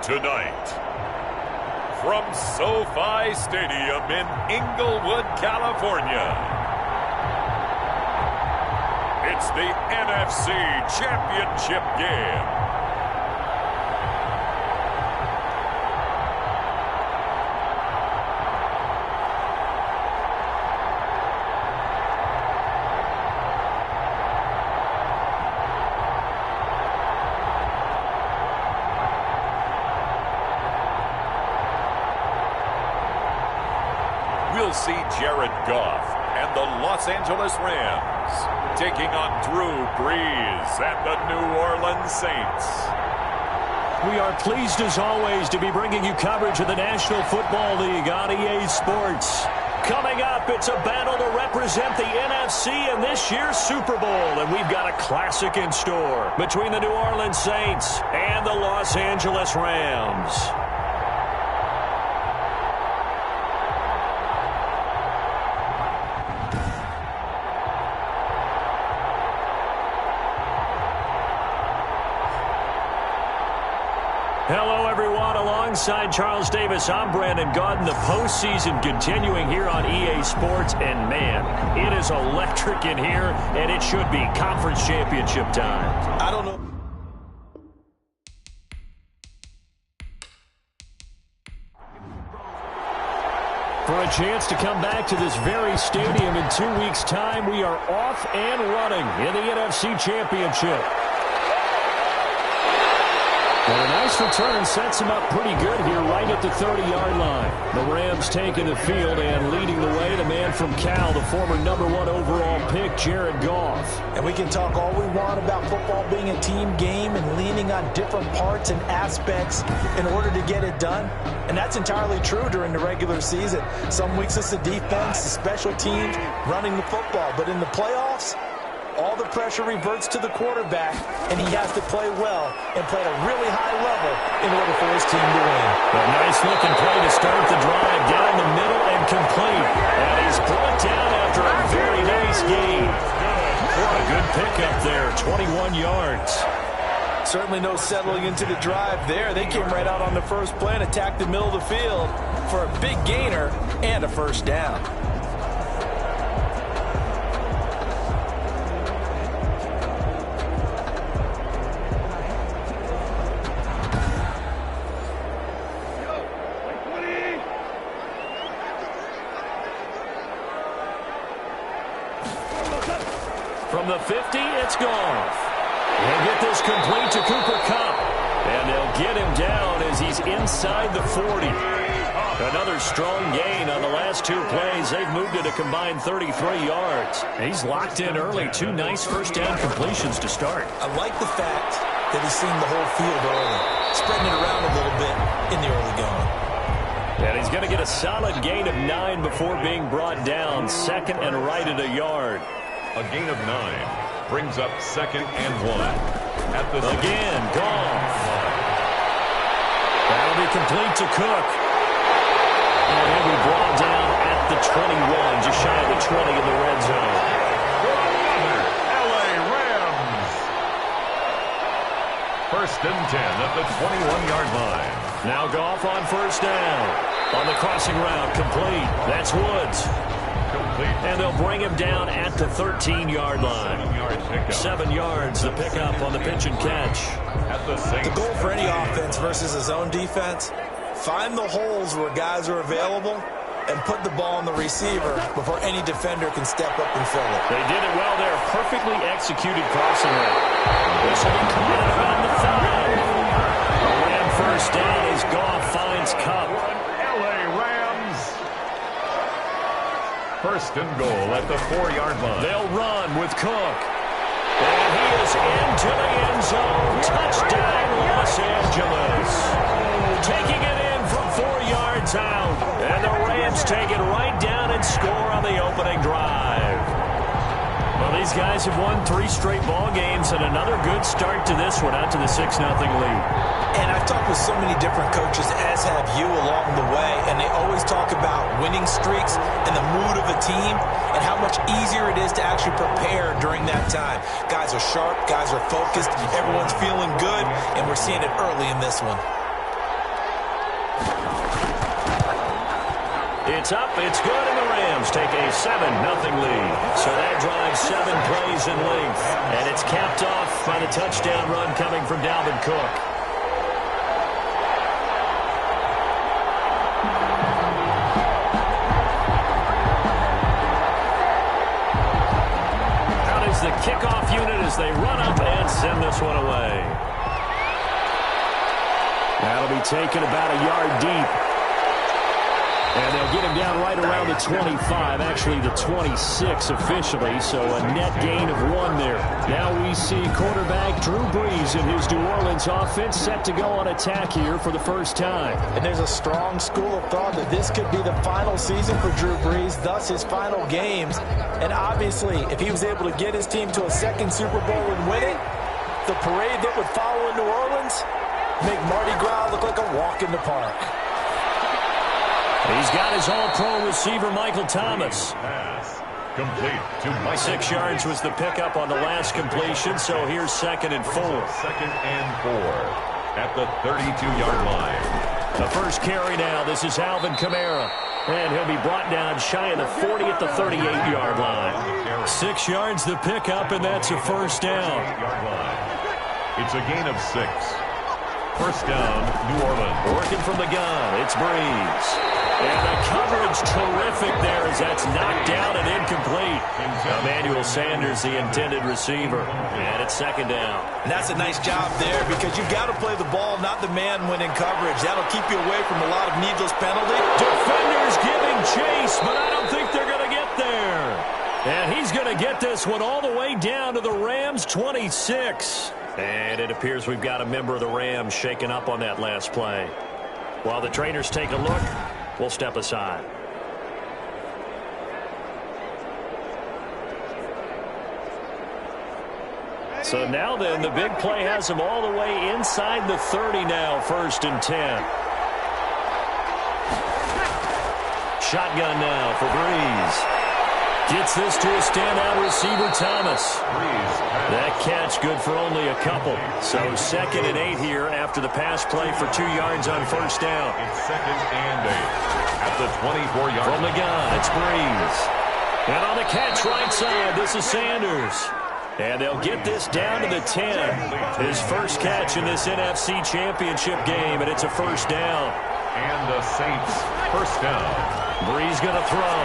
Tonight, from SoFi Stadium in Inglewood, California, it's the NFC Championship game. We'll see Jared Goff and the Los Angeles Rams taking on Drew Brees and the New Orleans Saints. We are pleased as always to be bringing you coverage of the National Football League on EA Sports. Coming up, it's a battle to represent the NFC in this year's Super Bowl, and we've got a classic in store between the New Orleans Saints and the Los Angeles Rams. Hello, everyone. Alongside Charles Davis, I'm Brandon Gaudin. The postseason continuing here on EA Sports. And, man, it is electric in here, and it should be conference championship time. I don't know. For a chance to come back to this very stadium in 2 weeks' time, we are off and running in the NFC Championship. And a nice return sets him up pretty good here right at the 30-yard line. The Rams taking the field and leading the way, the man from Cal, the former #1 overall pick, Jared Goff. And we can talk all we want about football being a team game and leaning on different parts and aspects in order to get it done. And that's entirely true during the regular season. Some weeks it's the defense, the special teams, running the football. But in the playoffs, all the pressure reverts to the quarterback, and he has to play well and play at a really high level in order for his team to win. A nice-looking play to start the drive down the middle and complete. And he's brought down after a very nice gain. A good pickup there, 21 yards. Certainly no settling into the drive there. They came right out on the first play and attacked the middle of the field for a big gainer and a first down. From the 50, it's Goff. He'll get this complete to Cooper Kupp. And they'll get him down as he's inside the 40. Another strong gain on the last two plays. They've moved it a combined 33 yards. He's locked in early. Two nice first down completions to start. I like the fact that he's seeing the whole field early, spreading it around a little bit in the early going. And he's going to get a solid gain of 9 before being brought down. Second and right at a yard. A gain of 9 brings up 2nd and 1. At the again, Goff. That'll be complete to Cook. And he'll be brought down at the 21, just shy of the 20 in the red zone. LA Rams. 1st and 10 at the 21-yard line. Now Goff on first down. On the crossing route, complete. That's Woods. And they'll bring him down at the 13-yard line. 7 yards, the pickup on the pitch and catch. The goal for any offense versus his own defense, find the holes where guys are available and put the ball on the receiver before any defender can step up and fill it. They did it well there. Perfectly executed crossing route. This will be caught around the 5. And first down as Goff finds Kupp. 1st and goal at the 4-yard line. They'll run with Cook. And he is into the end zone. Touchdown, Los Angeles. Taking it in from 4 yards out. And the Rams take it right down and score on the opening drive. Well, these guys have won 3 straight ball games and another good start to this one out to the 6-0 lead. And I've talked with so many different coaches, as have you, along the way, and they always talk about winning streaks and the mood of a team and how much easier it is to actually prepare during that time. Guys are sharp, guys are focused, everyone's feeling good, and we're seeing it early in this one. It's up, it's good, and the Rams take a 7-0 lead. So that drives 7 plays in length. And it's capped off by the touchdown run coming from Dalvin Cook. Out is the kickoff unit as they run up and send this one away. That'll be taken about a yard deep. And they'll get him down right around the 25, actually the 26 officially, so a net gain of 1 there. Now we see quarterback Drew Brees and his New Orleans offense set to go on attack here for the first time. And there's a strong school of thought that this could be the final season for Drew Brees, thus his final games. And obviously, if he was able to get his team to a second Super Bowl and win it, the parade that would follow in New Orleans make Mardi Gras look like a walk in the park. He's got his all-pro receiver, Michael Thomas. Complete to Mike. 6 yards was the pickup on the last completion, so here's 2nd and 4. 2nd and 4 at the 32-yard line. The first carry now. This is Alvin Kamara. And he'll be brought down shy of the 40 at the 38-yard line. 6 yards the pickup, and that's a first down. It's a gain of 6. First down, New Orleans. Working from the gun, it's Brees. And the coverage terrific there as that's knocked down and incomplete. Emmanuel Sanders, the intended receiver. And it's 2nd down. And that's a nice job there because you've got to play the ball, not the man when in coverage. That'll keep you away from a lot of needless penalty. Defenders giving chase, but I don't think they're going to get there. And he's going to get this one all the way down to the Rams' 26. And it appears we've got a member of the Rams shaken up on that last play. While the trainers take a look, we'll step aside. So now then, the big play has him all the way inside the 30 now, 1st and 10. Shotgun now for Brees. Gets this to a standout receiver, Thomas. That catch good for only a couple. So 2nd and 8 here after the pass play for 2 yards on first down. It's 2nd and 8 at the 24-yard line. From the gun, it's Brees. And on the catch right side, this is Sanders. And they'll get this down to the 10. His first catch in this NFC Championship game, and it's a first down. And the Saints, first down. Brees going to throw.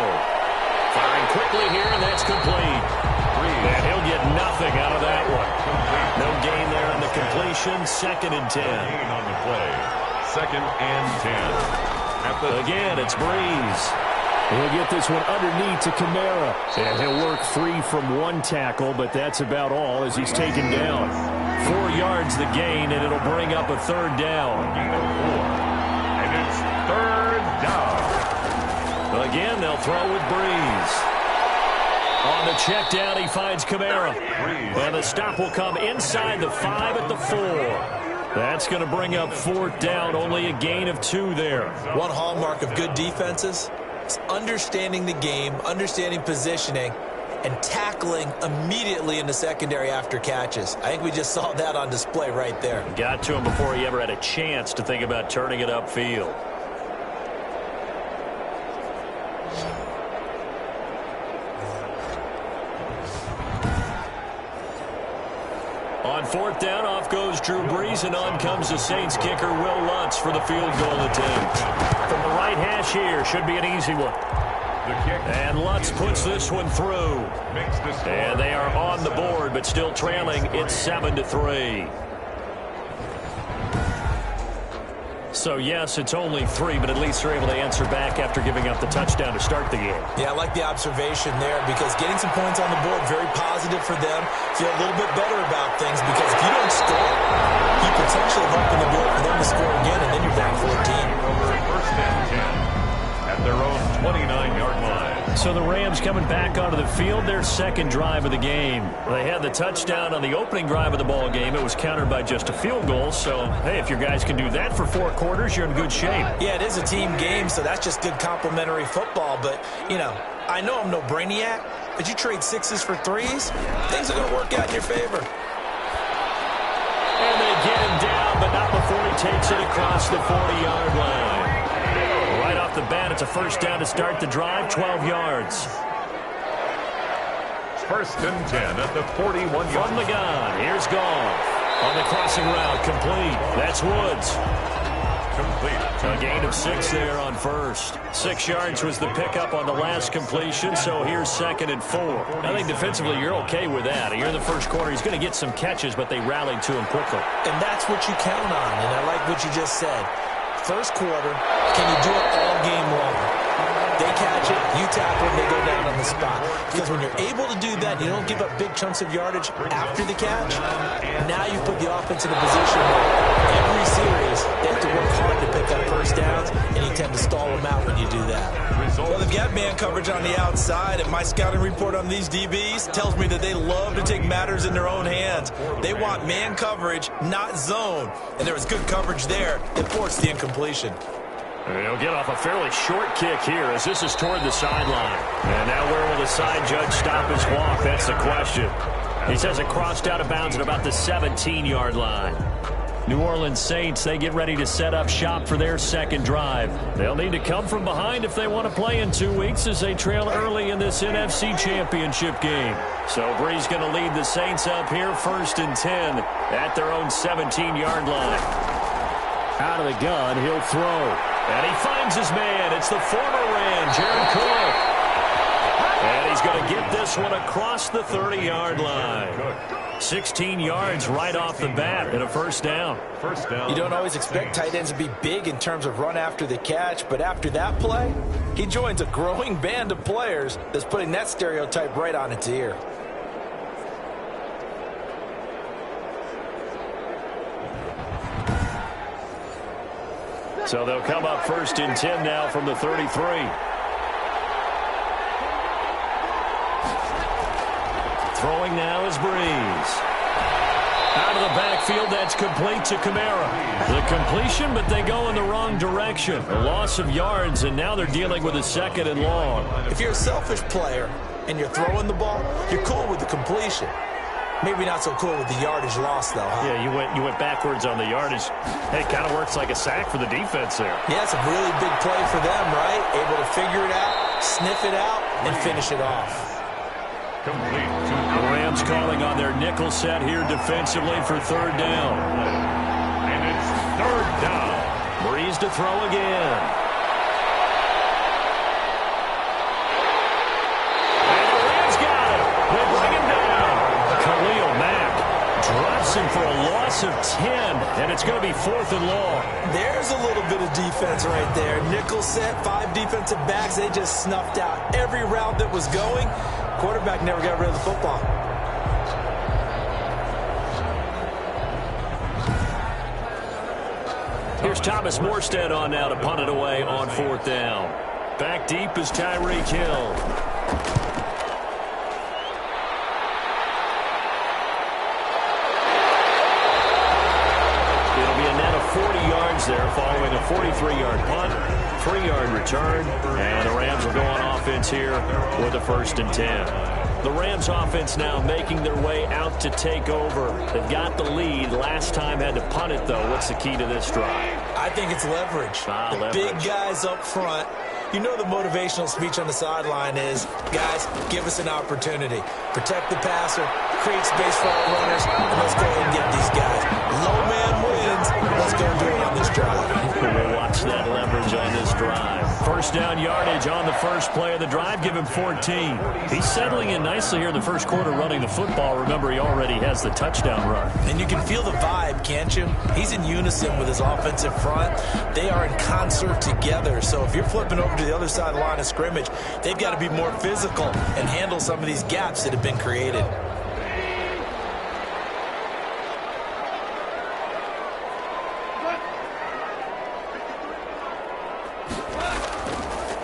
Firing quickly here, and that's complete. And he'll get nothing out of that one. No gain there on the completion. 2nd and 10. Gain on the play. 2nd and 10. Again, it's Brees. He'll get this one underneath to Kamara. And he'll work free from 1 tackle, but that's about all as he's taken down. 4 yards the gain, and it'll bring up a 3rd down. Gain of 4. And it's 3rd down. Again, they'll throw with Brees. On the check down, he finds Kamara. And the stop will come inside the 5 at the 4. That's going to bring up 4th down, only a gain of 2 there. One hallmark of good defenses is understanding the game, understanding positioning, and tackling immediately in the secondary after catches. I think we just saw that on display right there. Got to him before he ever had a chance to think about turning it upfield. On 4th down, off goes Drew Brees, and on comes the Saints kicker, Will Lutz, for the field goal attempt. From the right hash here, should be an easy one. And Lutz puts this one through. And they are on the board, but still trailing. It's 7-3. So, yes, it's only 3, but at least they're able to answer back after giving up the touchdown to start the game. Yeah, I like the observation there because getting some points on the board, very positive for them. Feel a little bit better about things because if you don't score, you potentially open the door for them to score again, and then you're down 14. First and 10 at their own 29-yard line. So the Rams coming back onto the field, their 2nd drive of the game. They had the touchdown on the opening drive of the ball game. It was countered by just a field goal. So, hey, if your guys can do that for 4 quarters, you're in good shape. Yeah, it is a team game, so that's just good complementary football. But, you know, I know I'm no brainiac, but you trade 6s for 3s, things are going to work out in your favor. And they get him down, but not before he takes it across the 40-yard line. off the bat. It's a first down to start the drive, 12 yards. 1st and 10 at the 41-yard. From the gun, here's Goff. On the crossing route, complete. That's Woods. Complete. A gain of 6 there on first. 6 yards was the pickup on the last completion, so here's 2nd and 4. I think defensively you're okay with that. Here in the first quarter, he's going to get some catches, but they rallied to him quickly. And that's what you count on, and I like what you just said. First quarter, can you do it all game long? They catch it, you tackle it, they go down on the spot. Because when you're able to do that, you don't give up big chunks of yardage after the catch. Now you put the offense in a position where every series, they have to work hard to pick up first downs, and you tend to stall them out when you do that. Well, they've got man coverage on the outside, and my scouting report on these DBs tells me that they love to take matters in their own hands. They want man coverage, not zone. And there was good coverage there that forced the incompletion. And he'll get off a fairly short kick here as this is toward the sideline. And now where will the side judge stop his walk? That's the question. He says it crossed out of bounds at about the 17-yard line. New Orleans Saints, they get ready to set up shop for their second drive. They'll need to come from behind if they want to play in 2 weeks as they trail early in this NFC Championship game. So Brees going to lead the Saints up here 1st and 10 at their own 17-yard line. Out of the gun, he'll throw. And he finds his man. It's the former Ram, Jared Cook. And he's going to get this one across the 30-yard line. 16 yards right off the bat and a first down. You don't always expect tight ends to be big in terms of run after the catch, but after that play, he joins a growing band of players that's putting that stereotype right on its ear. So they'll come up 1st and 10 now from the 33. Throwing now is Brees. Out of the backfield, that's complete to Kamara. The completion, but they go in the wrong direction. A loss of yards, and now they're dealing with a 2nd and long. If you're a selfish player and you're throwing the ball, you're cool with the completion. Maybe not so cool with the yardage loss, though, huh? Yeah, you went backwards on the yardage. Hey, it kind of works like a sack for the defense there. Yeah, it's a really big play for them, right? Able to figure it out, sniff it out, and finish it off. Complete. The Rams calling on their nickel set here defensively for 3rd down. And it's 3rd down. Brees to throw again. Drops him for a loss of 10, and it's going to be 4th and long. There's a little bit of defense right there. Nickel set, 5 defensive backs. They just snuffed out every route that was going. Quarterback never got rid of the football. Here's Thomas Morstead on now to punt it away on 4th down. Back deep is Tyreek Hill. There following a 43-yard punt, 3-yard return, and the Rams will go on offense here with a 1st and 10. The Rams offense now making their way out to take over. They've got the lead. Last time had to punt it, though. What's the key to this drive? I think it's leverage. The big guys up front. You know the motivational speech on the sideline is, guys, give us an opportunity. Protect the passer, create space for our runners, and let's go ahead and get these guys. Low man wins. Let's go do it on this drive. We'll watch that leverage on this drive. First down yardage on the first play of the drive. Give him 14. He's settling in nicely here in the first quarter running the football. Remember, he already has the touchdown run. And you can feel the vibe, can't you? He's in unison with his offensive front. They are in concert together. So if you're flipping over to the other side of the line of scrimmage, they've got to be more physical and handle some of these gaps that have been created.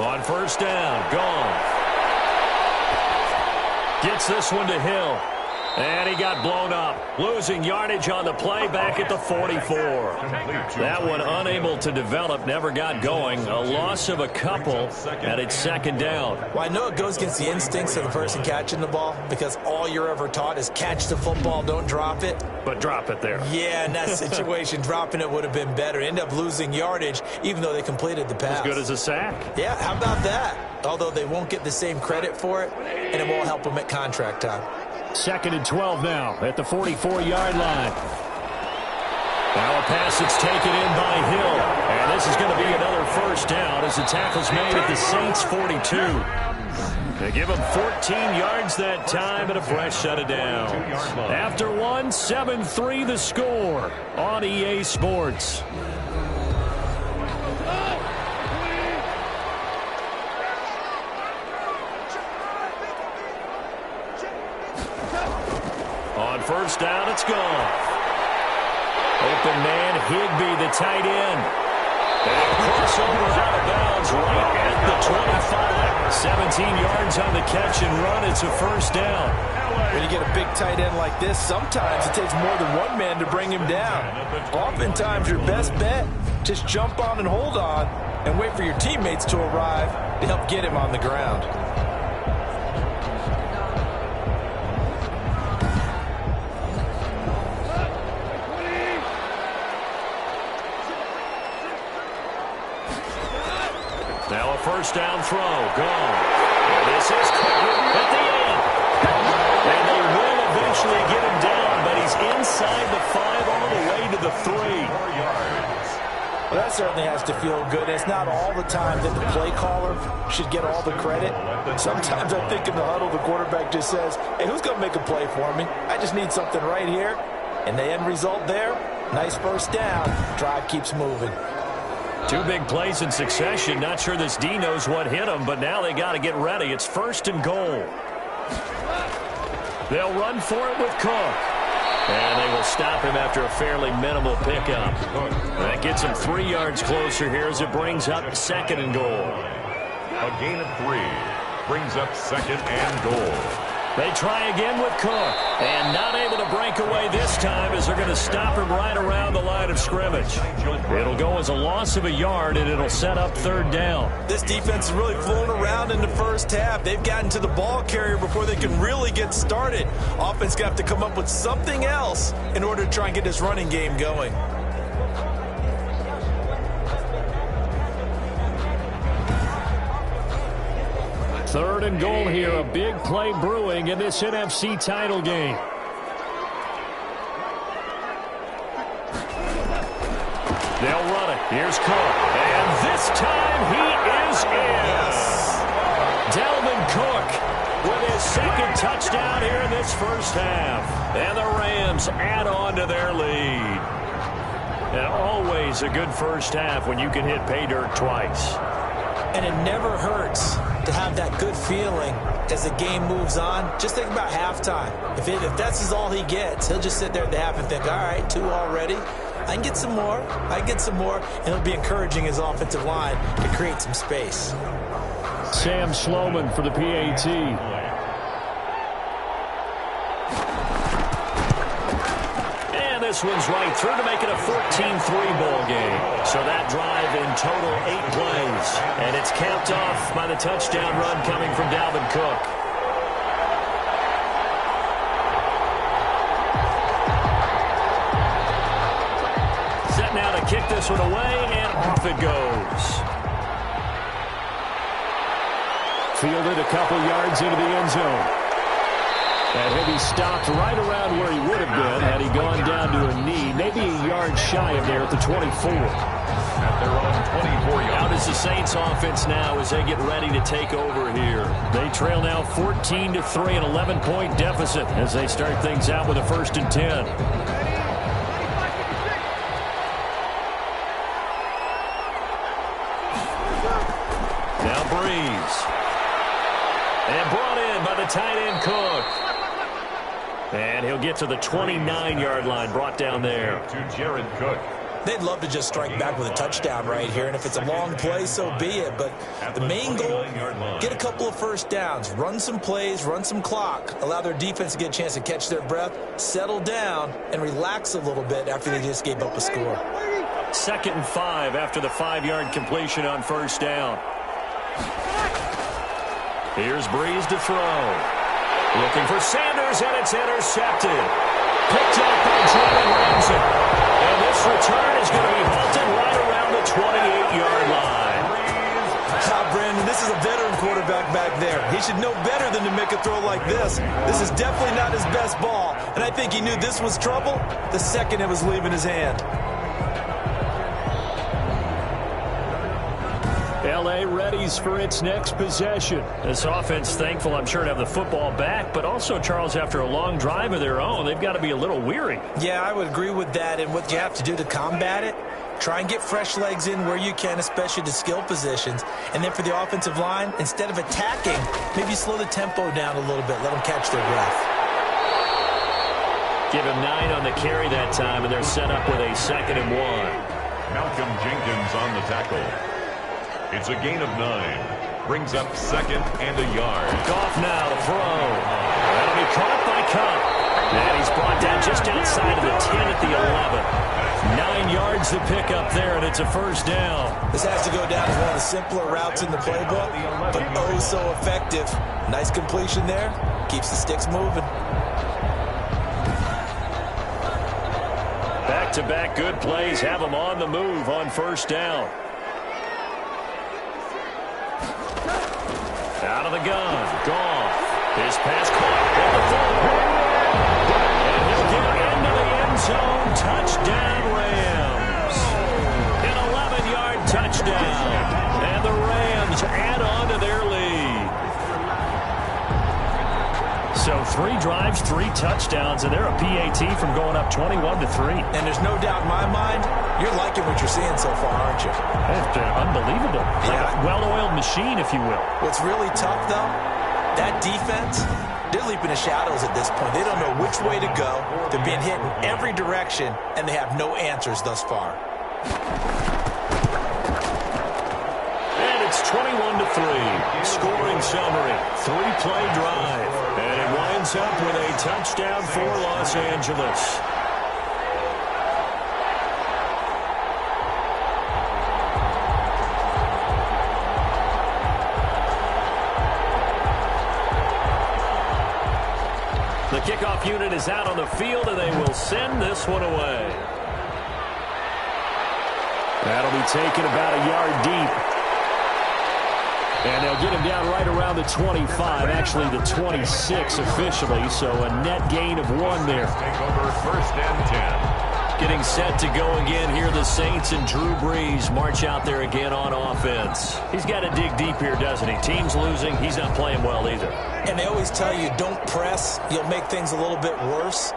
On first down, Goff. Gets this one to Hill. And he got blown up, losing yardage on the play back at the 44. That one unable to develop, never got going. A loss of a couple, and it's second down. Well, I know it goes against the instincts of the person catching the ball because all you're ever taught is catch the football, don't drop it. But drop it there. Yeah, in that situation, dropping it would have been better. End up losing yardage, even though they completed the pass. As good as a sack. Yeah, how about that? Although they won't get the same credit for it, and it won't help them at contract time. Second and 12 now at the 44-yard line. Now a pass that's taken in by Hill. And this is going to be another first down as the tackle's made at the Saints' 42. They give him 14 yards that time and a fresh set of downs. After one, 7-3 the score on EA Sports. On first down, it's gone. Open man, Higbee, the tight end. And a crossover out of bounds right at the 25. 17 yards on the catch and run. It's a first down. When you get a big tight end like this, sometimes it takes more than one man to bring him down. Oftentimes, your best bet, just jump on and hold on and wait for your teammates to arrive to help get him on the ground. Now a first down throw. Gone. And this is at the end. And they will eventually get him down, but he's inside the 5 all the way to the 3. Well, that certainly has to feel good. It's not all the time that the play caller should get all the credit. Sometimes I think in the huddle, the quarterback just says, hey, who's going to make a play for me? I just need something right here. And the end result there, nice first down. Drive keeps moving. 2 big plays in succession. Not sure this D knows what hit him, but now they got to get ready. It's first and goal. They'll run for it with Cook. And they will stop him after a fairly minimal pickup. That gets him 3 yards closer here as it brings up second and goal. A gain of 3 brings up second and goal. They try again with Cook, and not able to break away this time as they're going to stop him right around the line of scrimmage. It'll go as a loss of a yard, and it'll set up third down. This defense is really flown around in the first half. They've gotten to the ball carrier before they can really get started. Offense got to come up with something else in order to try and get this running game going. Third and goal here, a big play brewing in this NFC title game. They'll run it. Here's Cook. And this time he is in. Yes. Dalvin Cook with his second touchdown here in this first half. And the Rams add on to their lead. And always a good first half when you can hit pay dirt twice. And it never hurts to have that good feeling as the game moves on. Just think about halftime. If that's all he gets, he'll just sit there at the half and think, all right, 2 already. I can get some more. I can get some more. And he'll be encouraging his offensive line to create some space. Sam Sloman for the PAT. This one's right through to make it a 14-3 ball game. So that drive in total 8 plays. And it's capped off by the touchdown run coming from Dalvin Cook. Set now to kick this one away, and off it goes. Fielded a couple yards into the end zone. And he'll be stopped right around where he would have been had he gone down to a knee, maybe a yard shy of there at the 24. At their own 24 yards. Out is the Saints offense now as they get ready to take over here. They trail now 14-3, an 11-point deficit as they start things out with a 1st and 10. Now Breeze. And brought in by the tight end Cook. And he'll get to the 29-yard line, brought down there. To Jared Cook. They'd love to just strike back with a touchdown right here, and if it's a long play, so be it. But the main goal, get a couple of first downs, run some plays, run some clock, allow their defense to get a chance to catch their breath, settle down, and relax a little bit after they just gave up a score. 2nd and 5 after the 5-yard completion on first down. Here's Breeze to throw. Looking for Sanders, and it's intercepted. Picked up by Jalen Ramsey. And this return is going to be halted right around the 28-yard line. Brandon, this is a veteran quarterback back there. He should know better than to make a throw like this. This is definitely not his best ball, and I think he knew this was trouble the second it was leaving his hand. L.A. readies for its next possession. This offense thankful, I'm sure, to have the football back, but also, Charles, after a long drive of their own, they've got to be a little weary. Yeah, I would agree with that, and what you have to do to combat it, try and get fresh legs in where you can, especially the skill positions. And then for the offensive line, instead of attacking, maybe slow the tempo down a little bit, let them catch their breath. Give him 9 on the carry that time, and they're set up with a 2nd and 1. Malcolm Jenkins on the tackle. It's a gain of 9. Brings up 2nd and a yard. Goff now to throw. That'll be caught by Cup. And he's brought down just outside of the 10 at the 11. 9 yards to pick up there, and it's a first down. This has to go down as one of the simpler routes in the playbook, but oh so effective. Nice completion there. Keeps the sticks moving. Back-to-back good plays have them on the move on first down. Out of the gun. Goff. His pass caught at the 4. And he'll get into the end zone. Touchdown, Rams. An 11-yard touchdown. And the Rams add on to their lead. So 3 drives, 3 touchdowns, and they're a PAT from going up 21-3. And there's no doubt in my mind, you're liking what you're seeing so far, aren't you? It's been unbelievable. Like a well-oiled machine, if you will. What's really tough, though, that defense, they're leaping the shadows at this point. They don't know which way to go. They're being hit in every direction, and they have no answers thus far. And it's 21-3. Scoring summary. 3-play drive. And it winds up with a touchdown for Los Angeles. The kickoff unit is out on the field, and they will send this one away. That'll be taken about a yard deep. And they'll get him down right around the 25, actually the 26 officially, so a net gain of 1 there. Take over 1st and 10. Getting set to go again here, the Saints and Drew Brees march out there again on offense. He's got to dig deep here, doesn't he? Team's losing. He's not playing well either. And they always tell you, don't press. You'll make things a little bit worse.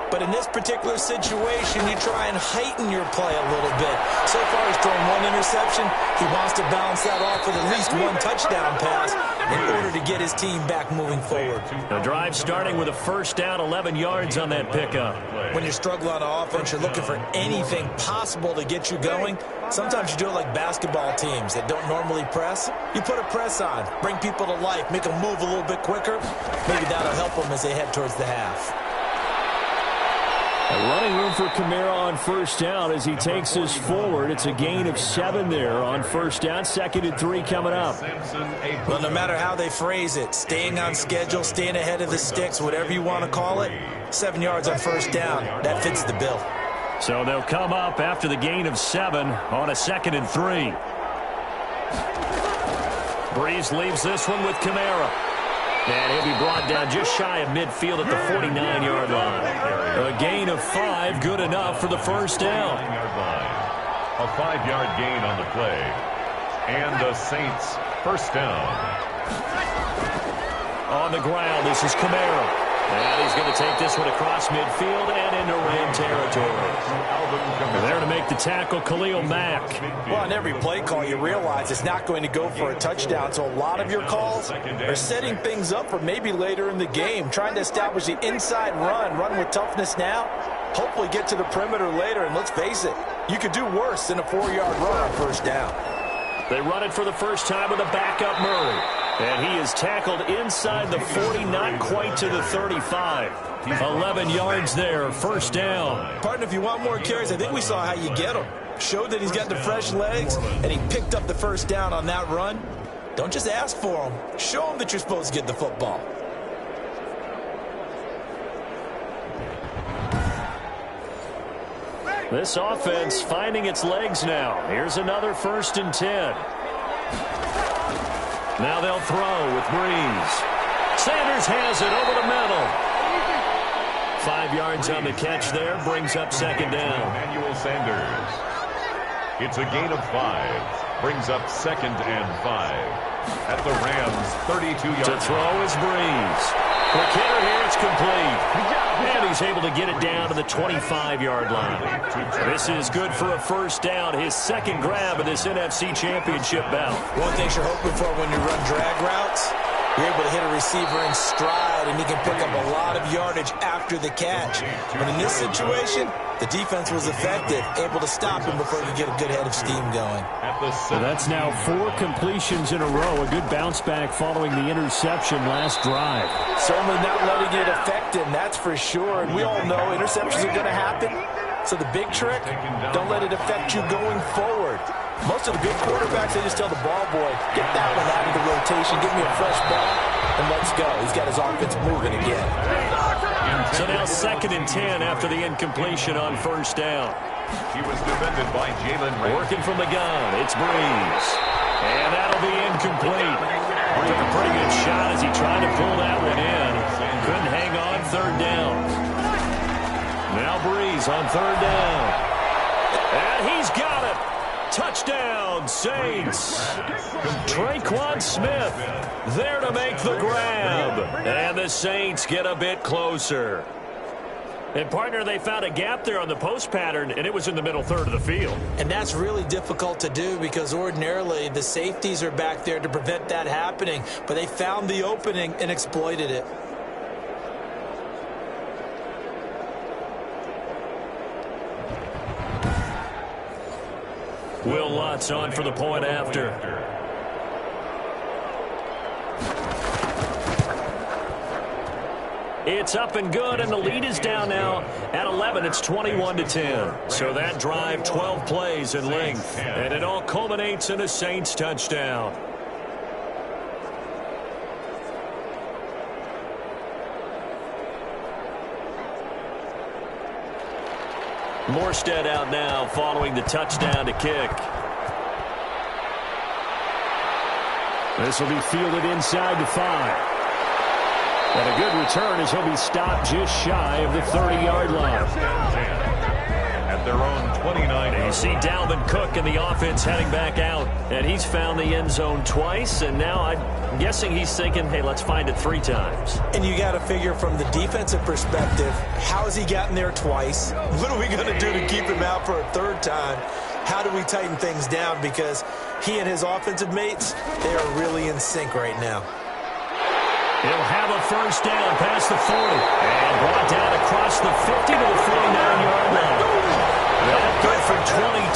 But in this particular situation, you try and heighten your play a little bit. So far, he's thrown 1 interception. He wants to bounce that off with at least 1 touchdown pass in order to get his team back moving forward. The drive starting with a first down, 11 yards on that pickup. When you're struggling on offense, you're looking for anything possible to get you going. Sometimes you do it like basketball teams that don't normally press. You put a press on, bring people to life, make them move a little bit quicker. Maybe that'll help them as they head towards the half. A running room for Kamara on first down as he takes us forward. It's a gain of 7 there on first down. 2nd and 3 coming up. Well, no matter how they phrase it, staying on schedule, staying ahead of the sticks, whatever you want to call it, 7 yards on first down. That fits the bill. So they'll come up after the gain of 7 on a 2nd and 3. Breeze leaves this one with Kamara. And he'll be brought down just shy of midfield at the 49-yard line. A gain of 5, good enough for the first down. A 5-yard gain on the play. And the Saints first down. On the ground, this is Kamara. And he's going to take this one across midfield and into Ram territory. There to make the tackle, Khalil Mack. Well, on every play call, you realize it's not going to go for a touchdown. So a lot of your calls are setting things up for maybe later in the game, trying to establish the inside run with toughness now, hopefully get to the perimeter later. And let's face it, You could do worse than a 4-yard run on first down. They run it for the first time with a backup Murray. And he is tackled inside the 40, not quite to the 35. 11 yards there, first down. Partner, if you want more carries, I think we saw how you get him. Showed that he's got the fresh legs, and he picked up the first down on that run. Don't just ask for him. Show him that you're supposed to get the football. This offense finding its legs now. Here's another 1st and 10. Now they'll throw with Breeze. Sanders has it over the middle. 5 yards on the catch there. Brings up second down. Emmanuel Sanders. It's a gain of 5. Brings up 2nd and 5. At the Rams' 32-yard To throw is Breeze. Quick hitter here, it's complete. And he's able to get it down to the 25-yard line. This is good for a first down. His second grab of this NFC Championship bout. One thing you're hoping for when you run drag routes, you're able to hit a receiver in stride, and he can pick up a lot of yardage after the catch. But in this situation, the defense was effective, able to stop him before he could get a good head of steam going. So that's now 4 completions in a row. A good bounce back following the interception last drive. Certainly not letting it affect him, that's for sure. And we all know interceptions are going to happen. So the big trick, don't let it affect you going forward. Most of the good quarterbacks, they just tell the ball boy, get that one out of the rotation, give me a fresh ball, and let's go. He's got his offense moving again. So now 2nd and 10 after the incompletion on first down. He was defended by Jalen Ray. Working from the gun, it's Breeze. And that'll be incomplete. Took a pretty good shot as he tried to pull that one in. Couldn't hang on, 3rd down. Now Breeze on 3rd down. And he's got it. Touchdown, Saints. Traquan Smith there to make the grab. And the Saints get a bit closer. And, partner, they found a gap there on the post pattern, and it was in the middle third of the field. And that's really difficult to do because ordinarily the safeties are back there to prevent that happening. But they found the opening and exploited it. Will Lutz on for the point after. It's up and good, and the lead is down now at 11. It's 21-10. So that drive, 12 plays in length, and it all culminates in a Saints touchdown. Morstead out now following the touchdown to kick. This will be fielded inside the 5. And a good return as he'll be stopped just shy of the 30-yard line. At their own 29. And you see Dalvin Cook and the offense heading back out. And he's found the end zone twice. And now I'm guessing he's thinking, hey, let's find it 3 times. And you got to figure from the defensive perspective, how has he gotten there twice? What are we going to do to keep him out for a 3rd time? How do we tighten things down? Because he and his offensive mates, they are really in sync right now. He'll have a first down past the 40. And brought down across the 50 to the 49-yard line. That good for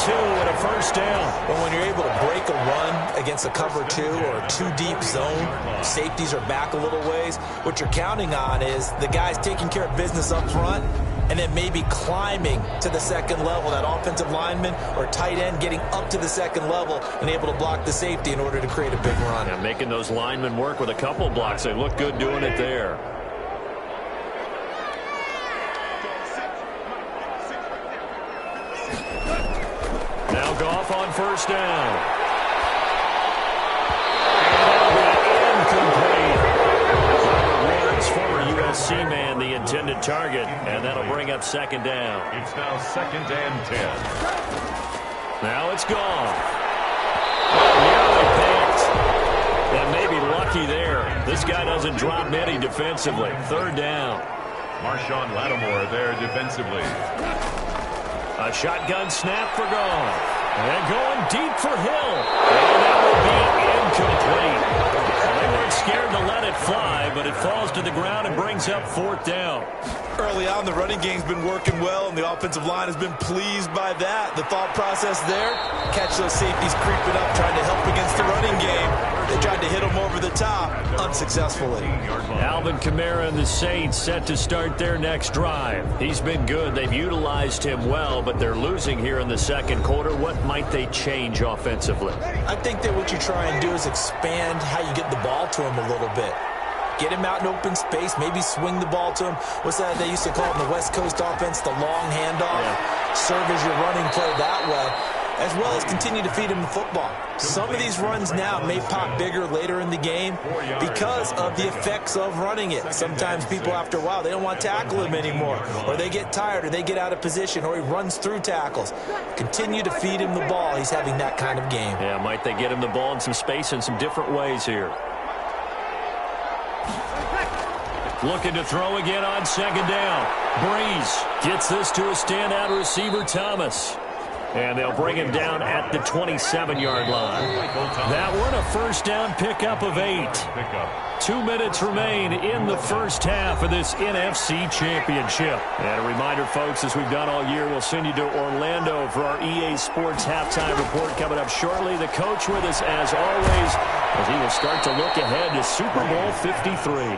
22 and a first down. But when you're able to break a run against a cover 2 or a 2-deep zone, safeties are back a little ways. What you're counting on is the guys taking care of business up front and then maybe climbing to the 2nd level, that offensive lineman or tight end getting up to the 2nd level and able to block the safety in order to create a big run. Yeah, making those linemen work with a couple blocks. They look good doing it there. Now Goff on first down. And that'll be incomplete. Former USC man, the intended target, and that'll bring up 2nd down. It's now 2nd and 10. Now it's gone. Nearly picked. And maybe lucky there. This guy doesn't drop many defensively. 3rd down. Marshawn Lattimore there defensively. A shotgun snap for Goff. And going deep for Hill. And that will be incomplete. They weren't scared to let it fly, but it falls to the ground and brings up 4th down. Early on, the running game's been working well, and the offensive line has been pleased by that. The thought process there, catch those safeties creeping up, trying to help against the running game. They tried to hit them over the top, unsuccessfully. Alvin Kamara and the Saints set to start their next drive. He's been good. They've utilized him well, but they're losing here in the second quarter. What might they change offensively? I think that what you try and do is expand how you get the ball to him a little bit. Get him out in open space, maybe swing the ball to him. What's that they used to call it in the West Coast offense, the long handoff? Yeah. Serve as your running play that way, as well as continue to feed him the football. Some of these runs now may pop bigger later in the game because of the effects of running it. Sometimes people, after a while, they don't want to tackle him anymore, or they get tired, or they get out of position, or he runs through tackles. Continue to feed him the ball. He's having that kind of game. Yeah, might they get him the ball in some space in some different ways here. Looking to throw again on second down. Breeze gets this to a standout receiver, Thomas. And they'll bring him down at the 27-yard line. That one a first down pickup of 8. 2 minutes remain in the first half of this NFC Championship. And a reminder, folks, as we've done all year, we'll send you to Orlando for our EA Sports halftime report coming up shortly. The coach with us, as always, as he will start to look ahead to Super Bowl 53.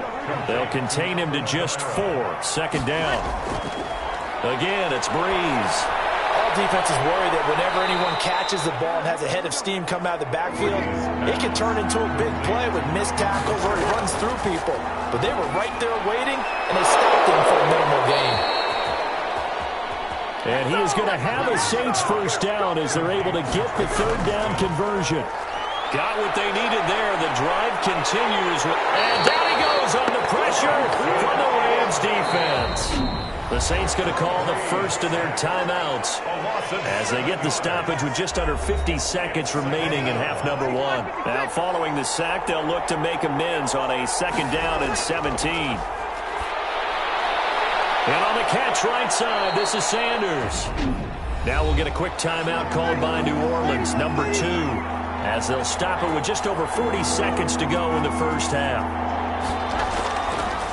They'll contain him to just 4. Second down. Again, it's Breeze. All defenses worry that whenever anyone catches the ball and has a head of steam come out of the backfield, it can turn into a big play with missed tackles or he runs through people. But they were right there waiting, and they stopped him for a minimal gain. And he is going to have a Saints first down as they're able to get the third down conversion. Got what they needed there. The drive continues. And down he goes on the pressure from the Rams defense. The Saints going to call the first of their timeouts as they get the stoppage with just under 50 seconds remaining in half number 1. Now following the sack, they'll look to make amends on a second down and 17. And on the catch right side, this is Sanders. Now we'll get a quick timeout called by New Orleans, number 2, as they'll stop it with just over 40 seconds to go in the first half.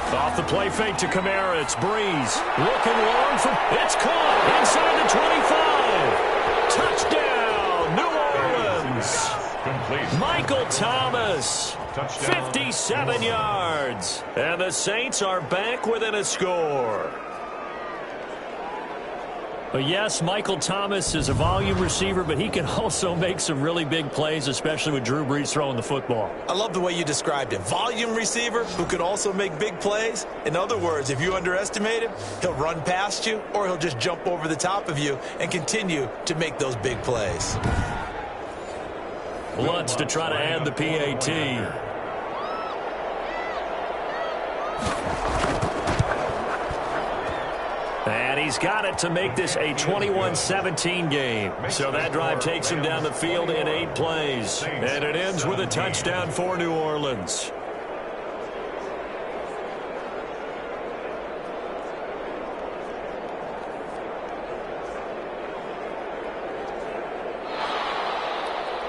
Off the play fake to Kamara, it's Breeze. Looking long from, it's caught inside the 25. Touchdown, New Orleans. Complete. Michael Thomas, 57 yards. And the Saints are back within a score. But yes, Michael Thomas is a volume receiver, but he can also make some really big plays, especially with Drew Brees throwing the football. I love the way you described it. Volume receiver who can also make big plays. In other words, if you underestimate him, he'll run past you or he'll just jump over the top of you and continue to make those big plays. Lutz to try to add the PAT. And he's got it to make this a 21-17 game. So that drive takes him down the field in 8 plays. And it ends with a touchdown for New Orleans.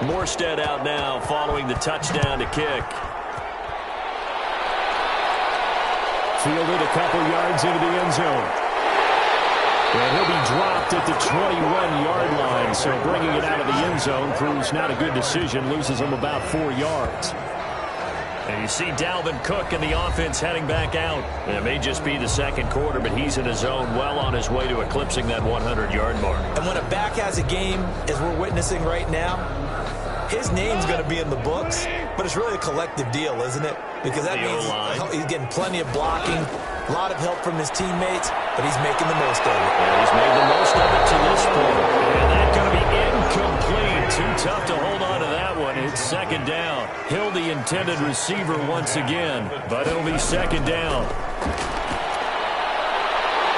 Morstead out now following the touchdown to kick. Fielded a couple yards into the end zone. And he'll be dropped at the 21-yard line, so bringing it out of the end zone proves not a good decision, loses him about 4 yards. And you see Dalvin Cook and the offense heading back out. It may just be the second quarter, but he's in his zone, well on his way to eclipsing that 100-yard mark. And when a back has a game, as we're witnessing right now, his name's going to be in the books, but it's really a collective deal, isn't it? Because that means he's getting plenty of blocking, a lot of help from his teammates, but he's making the most of it. Yeah, he's made the most of it to this point. And that's going to be incomplete. Too tough to hold on to that one. It's second down. Hill, the intended receiver once again, but it'll be second down.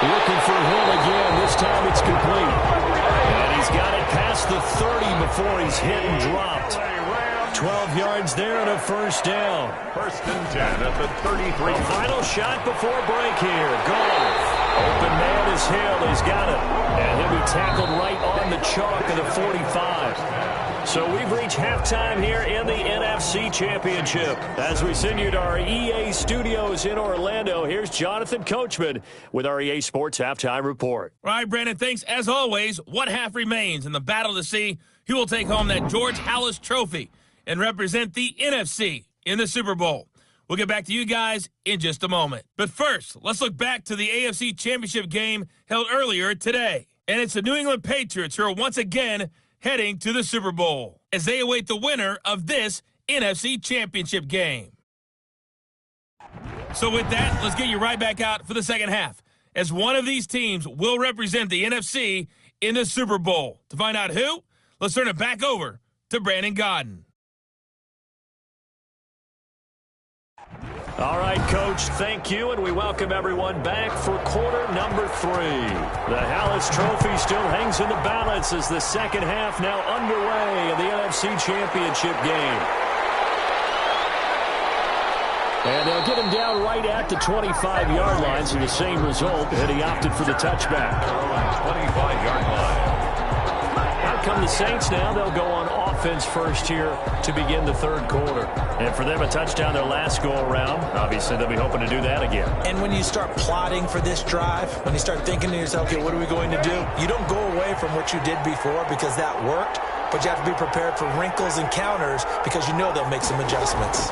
Looking for Hill again. This time it's complete. And he's got it past the 30 before he's hit and dropped. 12 yards there and a first down. First and 10 at the 33. The final shot before break here. Goal. Open man is Hill. He's got it. And he'll be tackled right on the chalk of the 45. So we've reached halftime here in the NFC Championship. As we send you to our EA studios in Orlando, here's Jonathan Coachman with our EA Sports Halftime Report. All right, Brandon, thanks. As always, one half remains in the battle to see who will take home that George Halas trophy and represent the NFC in the Super Bowl. We'll get back to you guys in just a moment. But first, let's look back to the AFC Championship game held earlier today. And it's the New England Patriots who are once again heading to the Super Bowl as they await the winner of this NFC Championship game. So with that, let's get you right back out for the second half, as one of these teams will represent the NFC in the Super Bowl. To find out who, let's turn it back over to Brandon Godden. All right, Coach, thank you, and we welcome everyone back for quarter number 3. The Halas Trophy still hangs in the balance as the second half now underway in the NFC Championship game. And they'll get him down right at the 25-yard line, so the same result, and he opted for the touchback. 25-yard line. Out come the Saints now. They'll go on offense first here to begin the third quarter. And for them, a touchdown their last go-around. Obviously, they'll be hoping to do that again. And when you start plotting for this drive, when you start thinking to yourself, okay, what are we going to do? You don't go away from what you did before because that worked, but you have to be prepared for wrinkles and counters because you know they'll make some adjustments.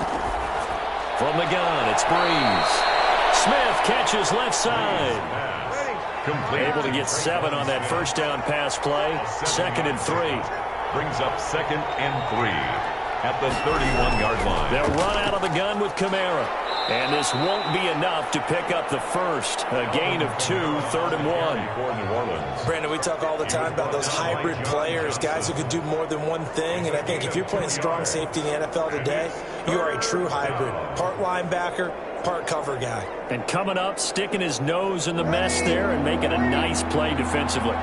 From the gun, it's Breeze. Smith catches left side. Able to get 7 on that first down pass play. 2nd and 3. Brings up 2nd and 3 at the 31-yard line. They'll run out of the gun with Kamara. And this won't be enough to pick up the first. A gain of 2, 3rd and 1. For New Orleans. Brandon, we talk all the time about those hybrid players, guys who could do more than one thing. And I think if you're playing strong safety in the NFL today, you are a true hybrid. Part linebacker, part cover guy. And coming up, sticking his nose in the mess there and making a nice play defensively.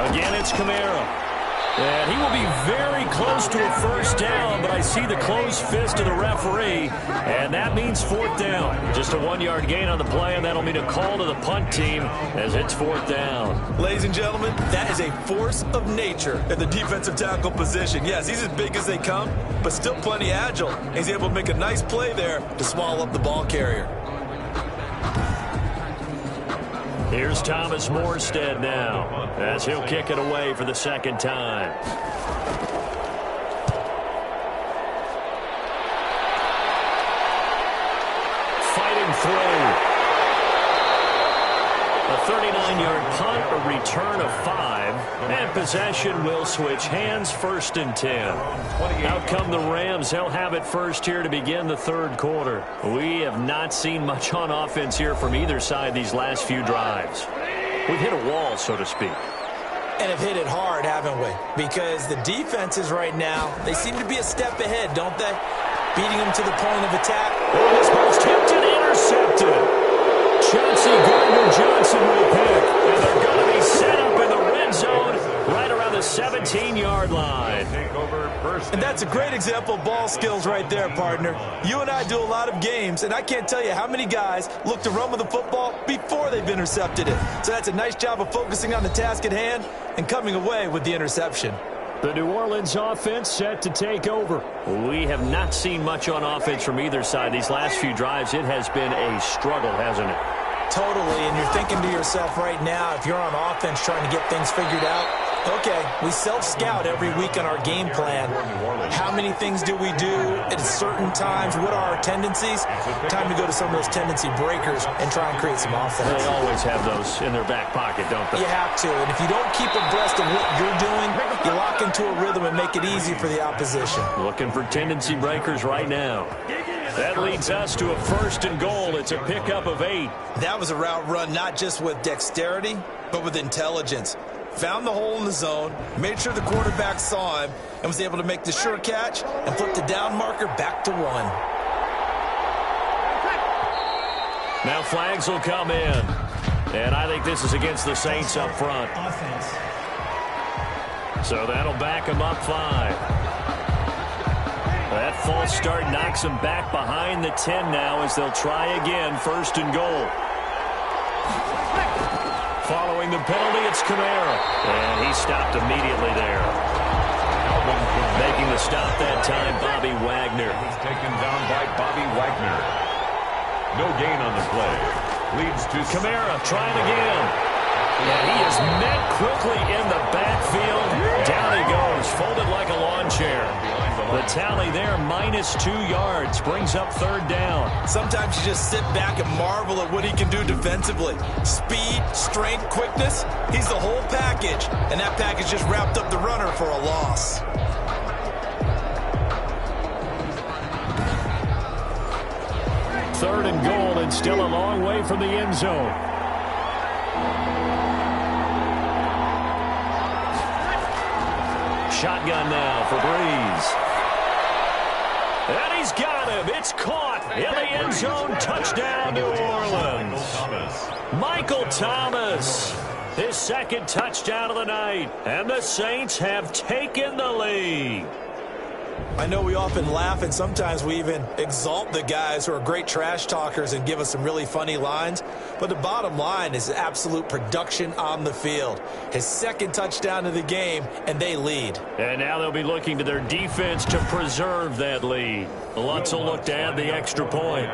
Again, it's Kamara. And he will be very close to a first down, but I see the closed fist of the referee, and that means 4th down. Just a 1-yard gain on the play, and that'll mean a call to the punt team as it's 4th down. Ladies and gentlemen, that is a force of nature at the defensive tackle position. Yes, he's as big as they come, but still plenty agile. He's able to make a nice play there to swallow up the ball carrier. Here's Thomas Morstead now as he'll kick it away for the second time. Fighting through. A 39-yard punt, a return of 5, and possession will switch hands, 1st and 10. Out come the Rams. They'll have it first here to begin the third quarter. We have not seen much on offense here from either side these last few drives. We've hit a wall, so to speak. And have hit it hard, haven't we? Because the defenses right now, they seem to be a step ahead, don't they? Beating them to the point of attack. Oh, this ball's tipped and intercepted. Chauncey Gardner-Johnson will pick, and they're going to be set up in the red zone right around the 17-yard line. And that's a great example of ball skills right there, partner. You and I do a lot of games, and I can't tell you how many guys look to run with the football before they've intercepted it. So that's a nice job of focusing on the task at hand and coming away with the interception. The New Orleans offense set to take over. We have not seen much on offense from either side. These last few drives, it has been a struggle, hasn't it? Totally, and you're thinking to yourself right now, if you're on offense trying to get things figured out, okay, we self-scout every week on our game plan. How many things do we do at certain times? What are our tendencies? Time to go to some of those tendency breakers and try and create some offense. They always have those in their back pocket, don't they? You have to, and if you don't keep abreast of what you're doing, you lock into a rhythm and make it easy for the opposition. Looking for tendency breakers right now. That leads us to a 1st and goal. It's a pickup of 8. That was a route run not just with dexterity, but with intelligence. Found the hole in the zone, made sure the quarterback saw him, and was able to make the sure catch and flip the down marker back to 1. Now flags will come in. And I think this is against the Saints up front. So that'll back them up 5. That false start knocks them back behind the 10 now as they'll try again, 1st and goal. Following the penalty, it's Kamara. And he stopped immediately there. Making the stop that time, Bobby Wagner. He's taken down by Bobby Wagner. No gain on the play. Leads to Kamara trying again. And he is met quickly in the backfield. Down he goes, folded like a lawn chair. The tally there, -2 yards, brings up 3rd down. Sometimes you just sit back and marvel at what he can do defensively. Speed, strength, quickness, he's the whole package. And that package just wrapped up the runner for a loss. Third and goal, and still a long way from the end zone. Shotgun now for Breeze. And he's got him. It's caught in the end zone. Touchdown, New Orleans. Michael Thomas. His 2nd touchdown of the night. And the Saints have taken the lead. I know we often laugh, and sometimes we even exalt the guys who are great trash talkers and give us some really funny lines. But the bottom line is absolute production on the field. His 2nd touchdown of the game, and they lead. And now they'll be looking to their defense to preserve that lead. Lutz will look to add the extra point.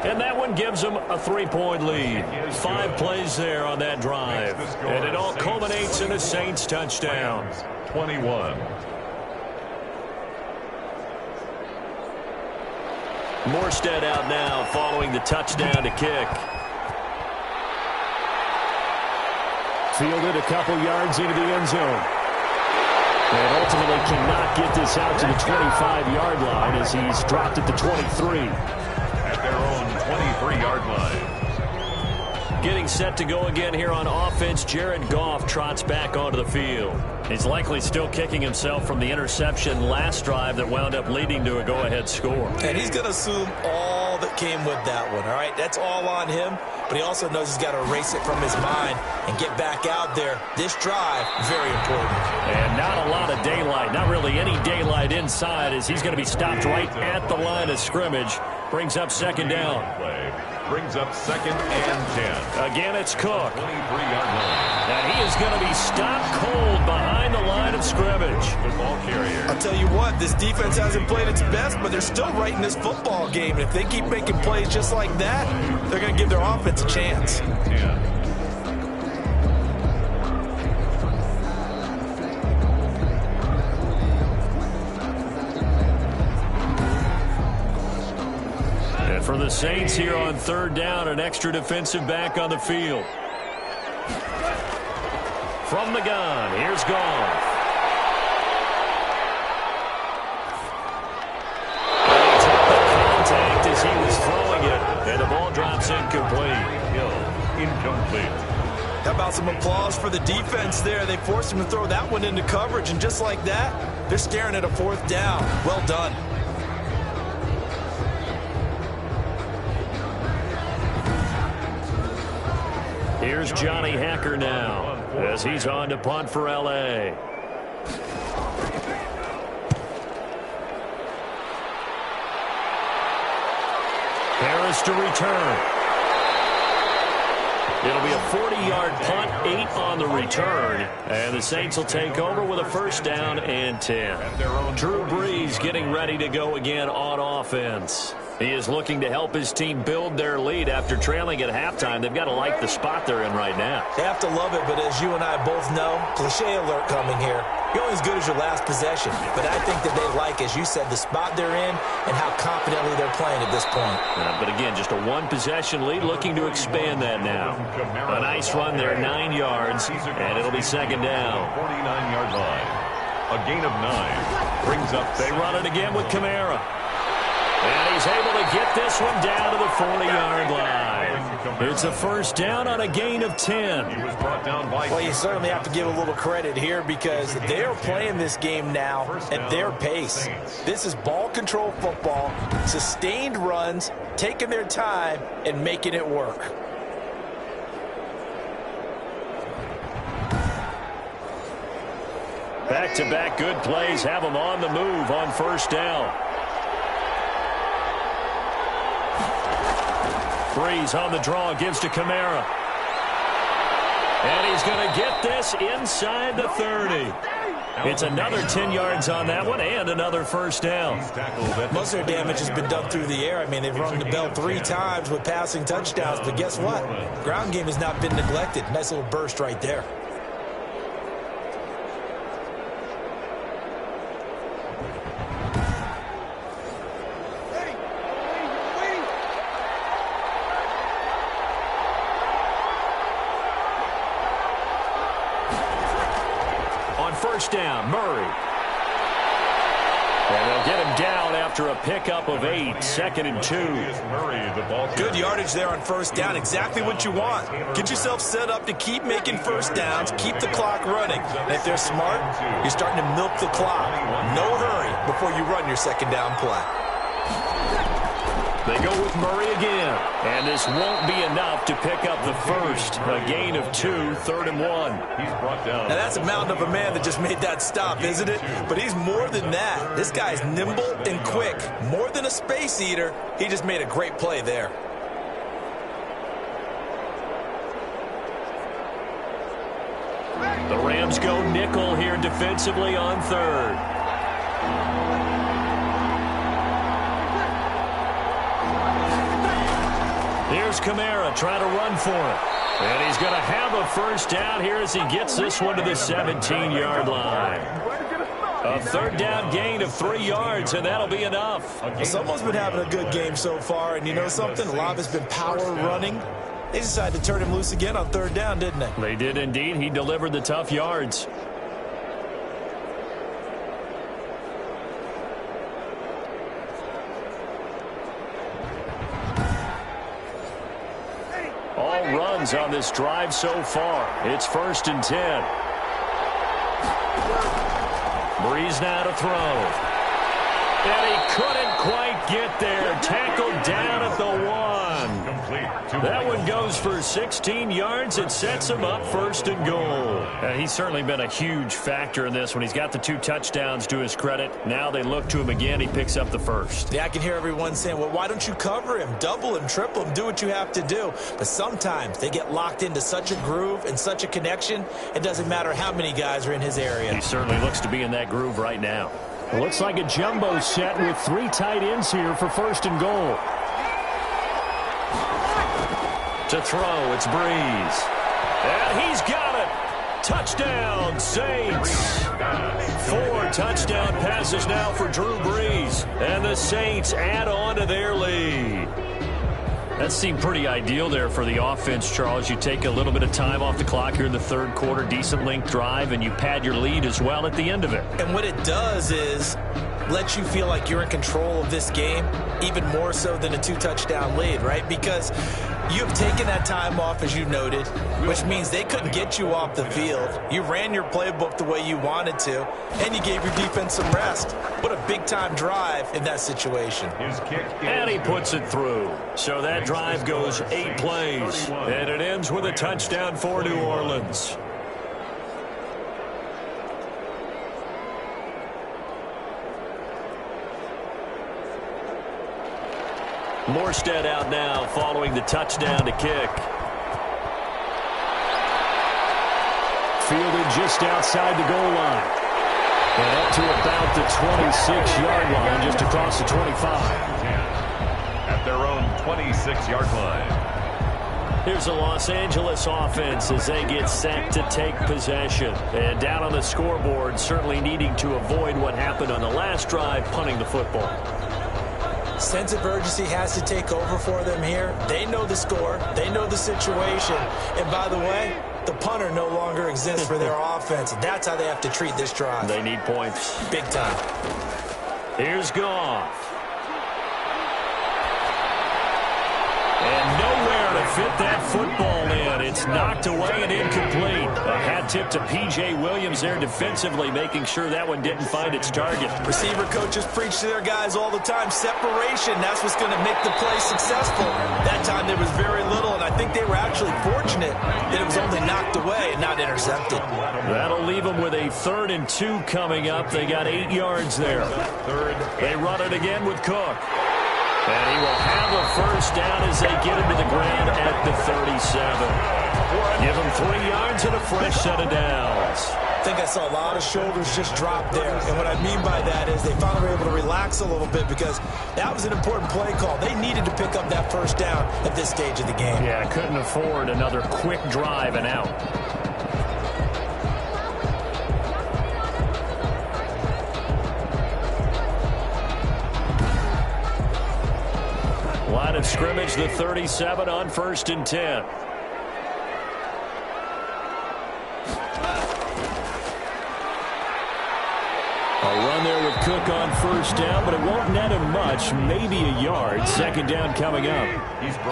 And that one gives them a 3-point lead. 5 plays there on that drive. And it all culminates in a Saints touchdown. 21. Morstead out now following the touchdown to kick. Fielded a couple yards into the end zone. And ultimately cannot get this out to the 25-yard line as he's dropped at the 23. Their own 23-yard line. Getting set to go again here on offense, Jared Goff trots back onto the field. He's likely still kicking himself from the interception last drive that wound up leading to a go-ahead score. And he's going to assume all that came with that one, all right? That's all on him, but he also knows he's got to erase it from his mind and get back out there. This drive, very important. And not a lot of daylight, not really any daylight inside, as he's going to be stopped right at the line of scrimmage. Brings up 2nd down. Brings up 2nd and 10. Again, it's Cook. 23-yard line. And he is going to be stopped cold behind the line of scrimmage. The ball carrier. I'll tell you what, this defense hasn't played its best, but they're still right in this football game. And if they keep making plays just like that, they're going to give their offense a chance. 10. For the Saints here on 3rd down, an extra defensive back on the field. From the gun, here's Goff. And he took the contact as he was throwing it, and the ball drops incomplete. Incomplete. How about some applause for the defense there? They forced him to throw that one into coverage, and just like that, they're staring at a 4th down. Well done. Here's Johnny Hacker now as he's on to punt for L.A. Harris to return. It'll be a 40-yard punt, 8 on the return. And the Saints will take over with a 1st down and 10. Drew Brees getting ready to go again on offense. He is looking to help his team build their lead after trailing at halftime. They've got to like the spot they're in right now. They have to love it, but as you and I both know, cliche alert coming here. You're only as good as your last possession. But I think that they like, as you said, the spot they're in and how confidently they're playing at this point. But again, just a 1-possession lead, looking to expand that now. A nice run there, 9 yards, and it'll be 2nd down. 49-yard line. A gain of 9. Brings up. They run it again with Kamara. And he's able to get this one down to the 40-yard line. It's a 1st down on a gain of 10. He was brought down by. Well, you certainly have to give a little credit here because they're playing this game now at their pace. This is ball control football, sustained runs, taking their time, and making it work. Back-to-back good plays have them on the move on 1st down. Breeze on the draw, gives to Kamara. And he's going to get this inside the 30. It's another 10 yards on that one and another first down. Most of their damage has been done through the air. I mean, they've rung the bell 3 times with passing touchdowns, but guess what? Ground game has not been neglected. Nice little burst right there. First down, Murray. And they'll get him down after a pickup of 8, 2nd and 2. Good yardage there on first down, exactly what you want. Get yourself set up to keep making first downs, keep the clock running. And if they're smart, you're starting to milk the clock. No hurry before you run your second down play. They go with Murray again, and this won't be enough to pick up the first. A gain of 2, 3rd and 1. He's brought down. Now that's a mountain of a man that just made that stop, isn't it? But he's more than that. This guy's nimble and quick. More than a space eater, he just made a great play there. The Rams go nickel here defensively on 3rd. Here's Kamara trying to run for it. And he's going to have a first down here as he gets this one to the 17-yard line. A 3rd down gain of 3 yards, and that'll be enough. Well, someone's been having a good game so far, and you know something? A lot of it's been power running. They decided to turn him loose again on 3rd down, didn't they? They did indeed. He delivered the tough yards. All runs on this drive so far. It's 1st and 10. Breeze now to throw. And he couldn't quite get there. Tackled down at the 1. That one goes for 16 yards. It sets him up 1st and goal. He's certainly been a huge factor in this one. He's got the 2 touchdowns to his credit. Now they look to him again. He picks up the first. Yeah, I can hear everyone saying, well, why don't you cover him? Double him, triple him, do what you have to do. But sometimes they get locked into such a groove and such a connection, it doesn't matter how many guys are in his area. He certainly looks to be in that groove right now. It looks like a jumbo set with 3 tight ends here for 1st and goal. To throw, it's Breeze. And he's got it. Touchdown, Saints. 4 touchdown passes now for Drew Brees. And the Saints add on to their lead. That seemed pretty ideal there for the offense, Charles. You take a little bit of time off the clock here in the 3rd quarter, decent length drive, and you pad your lead as well at the end of it. And what it does is let you feel like you're in control of this game, even more so than a 2-touchdown lead, right? Because you've taken that time off, as you noted, which means they couldn't get you off the field. You ran your playbook the way you wanted to, and you gave your defense some rest. What a big-time drive in that situation. And he puts it through. So that drive goes 8 plays, and it ends with a touchdown for New Orleans. Morstead out now following the touchdown to kick. Fielded just outside the goal line. And up to about the 26-yard line, just across the 25. At their own 26-yard line. Here's the Los Angeles offense as they get set to take possession. And down on the scoreboard, certainly needing to avoid what happened on the last drive, punting the football. Sense of urgency has to take over for them here. They know the score. They know the situation. And by the way, the punter no longer exists for their offense. That's how they have to treat this drive. They need points. Big time. Here's Goff. And nowhere to fit that football in. It's knocked away and incomplete. A hat tip to P.J. Williams there defensively, making sure that one didn't find its target. Receiver coaches preach to their guys all the time. Separation, that's what's going to make the play successful. That time there was very little, and I think they were actually fortunate that it was only knocked away and not intercepted. That'll leave them with a 3rd and 2 coming up. They got 8 yards there. They run it again with Cook. And he will have a first down as they get him to the ground at the 37. Give him 3 yards and a fresh set of downs. I think I saw a lot of shoulders just drop there. And what I mean by that is they finally were able to relax a little bit because that was an important play call. They needed to pick up that first down at this stage of the game. Yeah, couldn't afford another quick drive and out. Line of scrimmage, the 37 on 1st and 10. A run there with Cook on first down, but it won't net him much, maybe a yard. Second down coming up.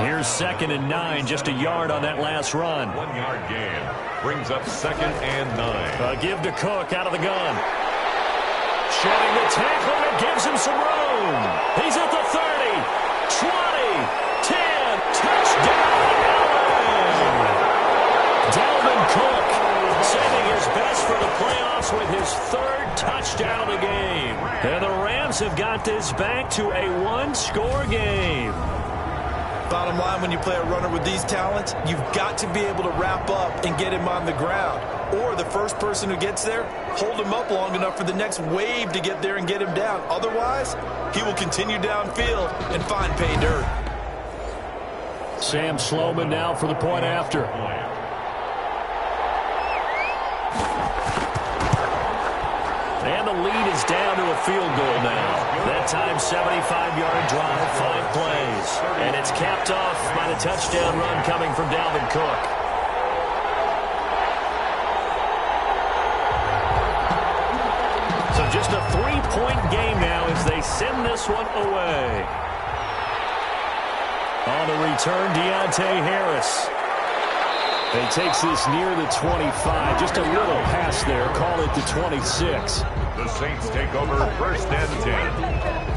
Here's 2nd and 9, just a yard on that last run. 1 yard gain brings up 2nd and 9. A give to Cook out of the gun. Shedding the tackle, and it gives him some room. He's at the 30, 20, 10, touchdown, Allen! Dalvin Cook saving his best for the playoffs with his 3rd touchdown of the game. And the Rams have got this back to a 1-score game. Bottom line, when you play a runner with these talents, you've got to be able to wrap up and get him on the ground. Or the first person who gets there, hold him up long enough for the next wave to get there and get him down. Otherwise, he will continue downfield and find pay dirt. Sam Sloman now for the point after. And the lead is down to a field goal now. That time, 75-yard drive, 5 plays. And it's capped off by the touchdown run coming from Dalvin Cook. So just a 3-point game now as they send this one away. On the return, Deontay Harris. He takes this near the 25. Just a little pass there. Call it the 26. The Saints take over 1st and 10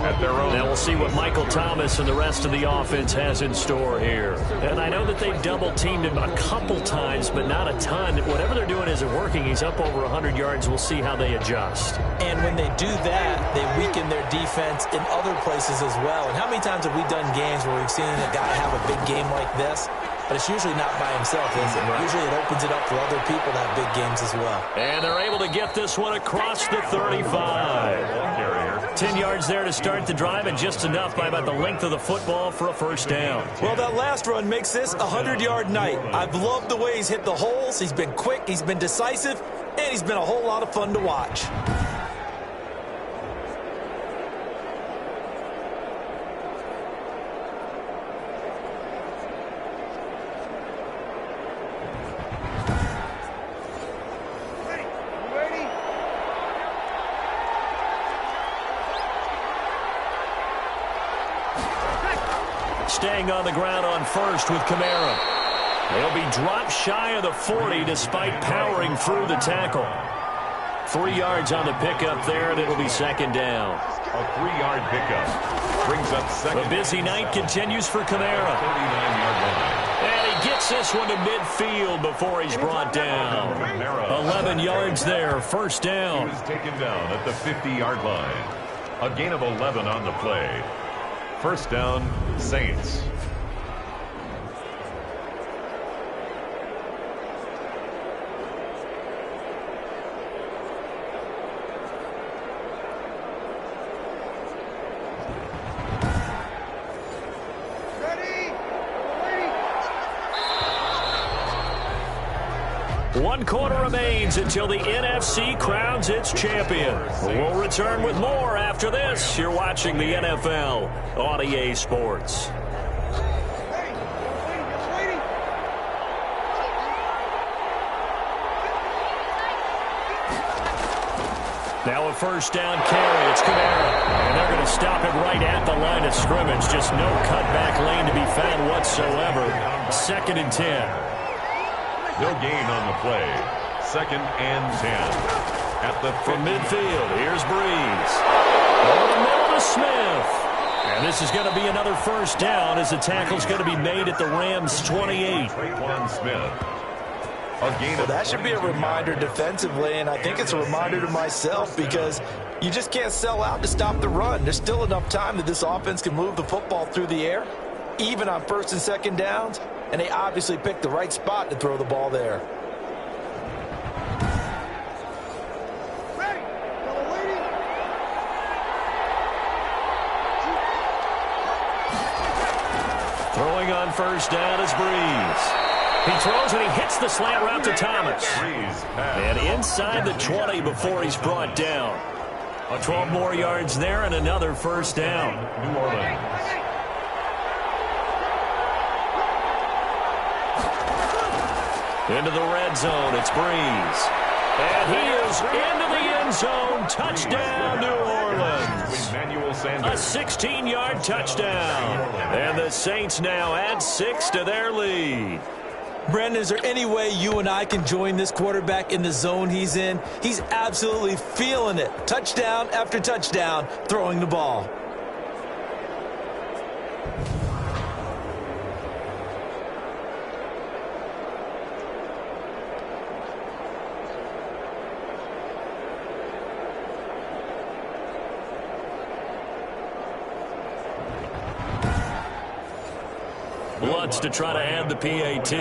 at their own. Now we'll see what Michael Thomas and the rest of the offense has in store here. And I know that they've double-teamed him a couple times, but not a ton. Whatever they're doing isn't working. He's up over 100 yards. We'll see how they adjust. And when they do that, they weaken their defense in other places as well. And how many times have we done games where we've seen a guy have a big game like this? But it's usually not by himself, is it? Right. Usually it opens it up for other people to have big games as well. And they're able to get this one across the 35. 10 yards there to start the drive, and just enough by about the length of the football for a first down. Well, that last run makes this a 100-yard night. I've loved the way he's hit the holes. He's been quick, he's been decisive, and he's been a whole lot of fun to watch. Staying on the ground on first with Kamara. He'll be dropped shy of the 40 despite powering through the tackle. 3 yards on the pickup there, and it'll be 2nd down. A 3-yard pickup brings up 2nd. The busy night continues for Kamara. 39-yard line. And he gets this one to midfield before he's brought down. 11 yards there, first down. He was taken down at the 50-yard line. A gain of 11 on the play. First down, Saints. One quarter remains until the NFC crowns its champion. We'll return with more after this. You're watching the NFL on EA Sports. Now a first down carry. It's Kamara. And they're going to stop it right at the line of scrimmage. Just no cutback lane to be found whatsoever. 2nd and 10. No gain on the play. 2nd and 10. At the from midfield, here's Breeze. Over the middle to Smith. And this is going to be another first down as the tackle's going to be made at the Rams' 28. Smith. Well, that should be a reminder defensively, and I think it's a reminder to myself because You just can't sell out to stop the run. There's still enough time that this offense can move the football through the air, even on first and second downs, and they obviously picked the right spot to throw the ball there. Throwing on first down is Breeze. He throws and he hits the slant route to Thomas. And inside the 20 before he's brought down. 12 more yards there and another first down. New Orleans. Into the red zone, it's Breeze. And he is into the end zone. Touchdown, New Orleans. A 16-yard touchdown. And the Saints now add 6 to their lead. Brandon, is there any way you and I can join this quarterback in the zone he's in? He's absolutely feeling it. Touchdown after touchdown, throwing the ball. Lutz to try to add the PAT.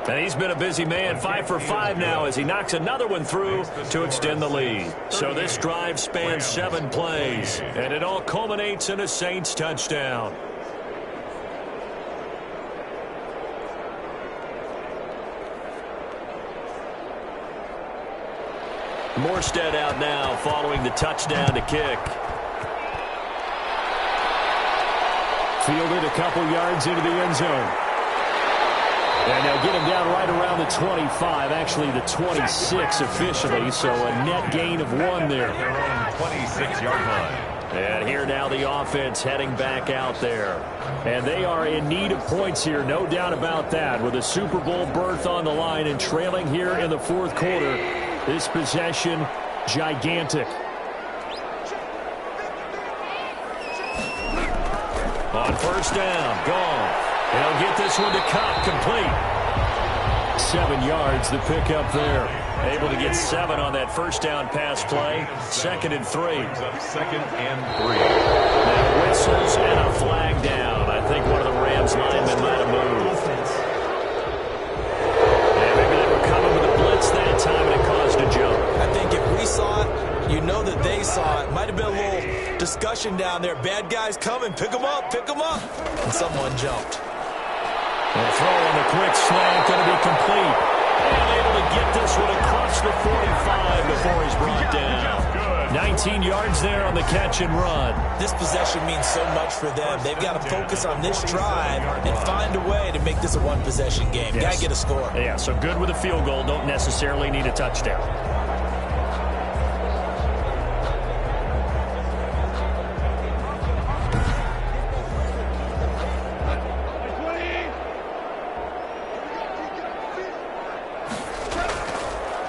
And he's been a busy man, 5 for 5 now as he knocks another one through to extend the lead. So this drive spans 7 plays, and it all culminates in a Saints touchdown. Morstead out now following the touchdown to kick. Fielded a couple yards into the end zone. And they'll get him down right around the 25, actually the 26 officially, so a net gain of 1 there. 26-yard line. And here now the offense heading back out there. And they are in need of points here, no doubt about that, with a Super Bowl berth on the line and trailing here in the fourth quarter. This possession, gigantic. On first down, gone. They'll get this one to Cobb, complete. 7 yards, the pickup there. Able to get 7 on that first down pass play. 2nd and 3. 2nd and 3. Now whistles and a flag down. I think one of the Rams linemen might have moved. And maybe they were coming with a blitz that time and it caused a jump. I think if we saw it, you know that they saw it. Might have been a little discussion down there. Bad guys coming. Pick them up. Pick them up. And someone jumped. And throw on the quick slant, going to be complete. And able to get this one across the 45 before he's brought down. 19 yards there on the catch and run. This possession means so much for them. They've got to focus on this drive and find a way to make this a one-possession game. Yes. Got to get a score. Yeah, so good with a field goal. Don't necessarily need a touchdown.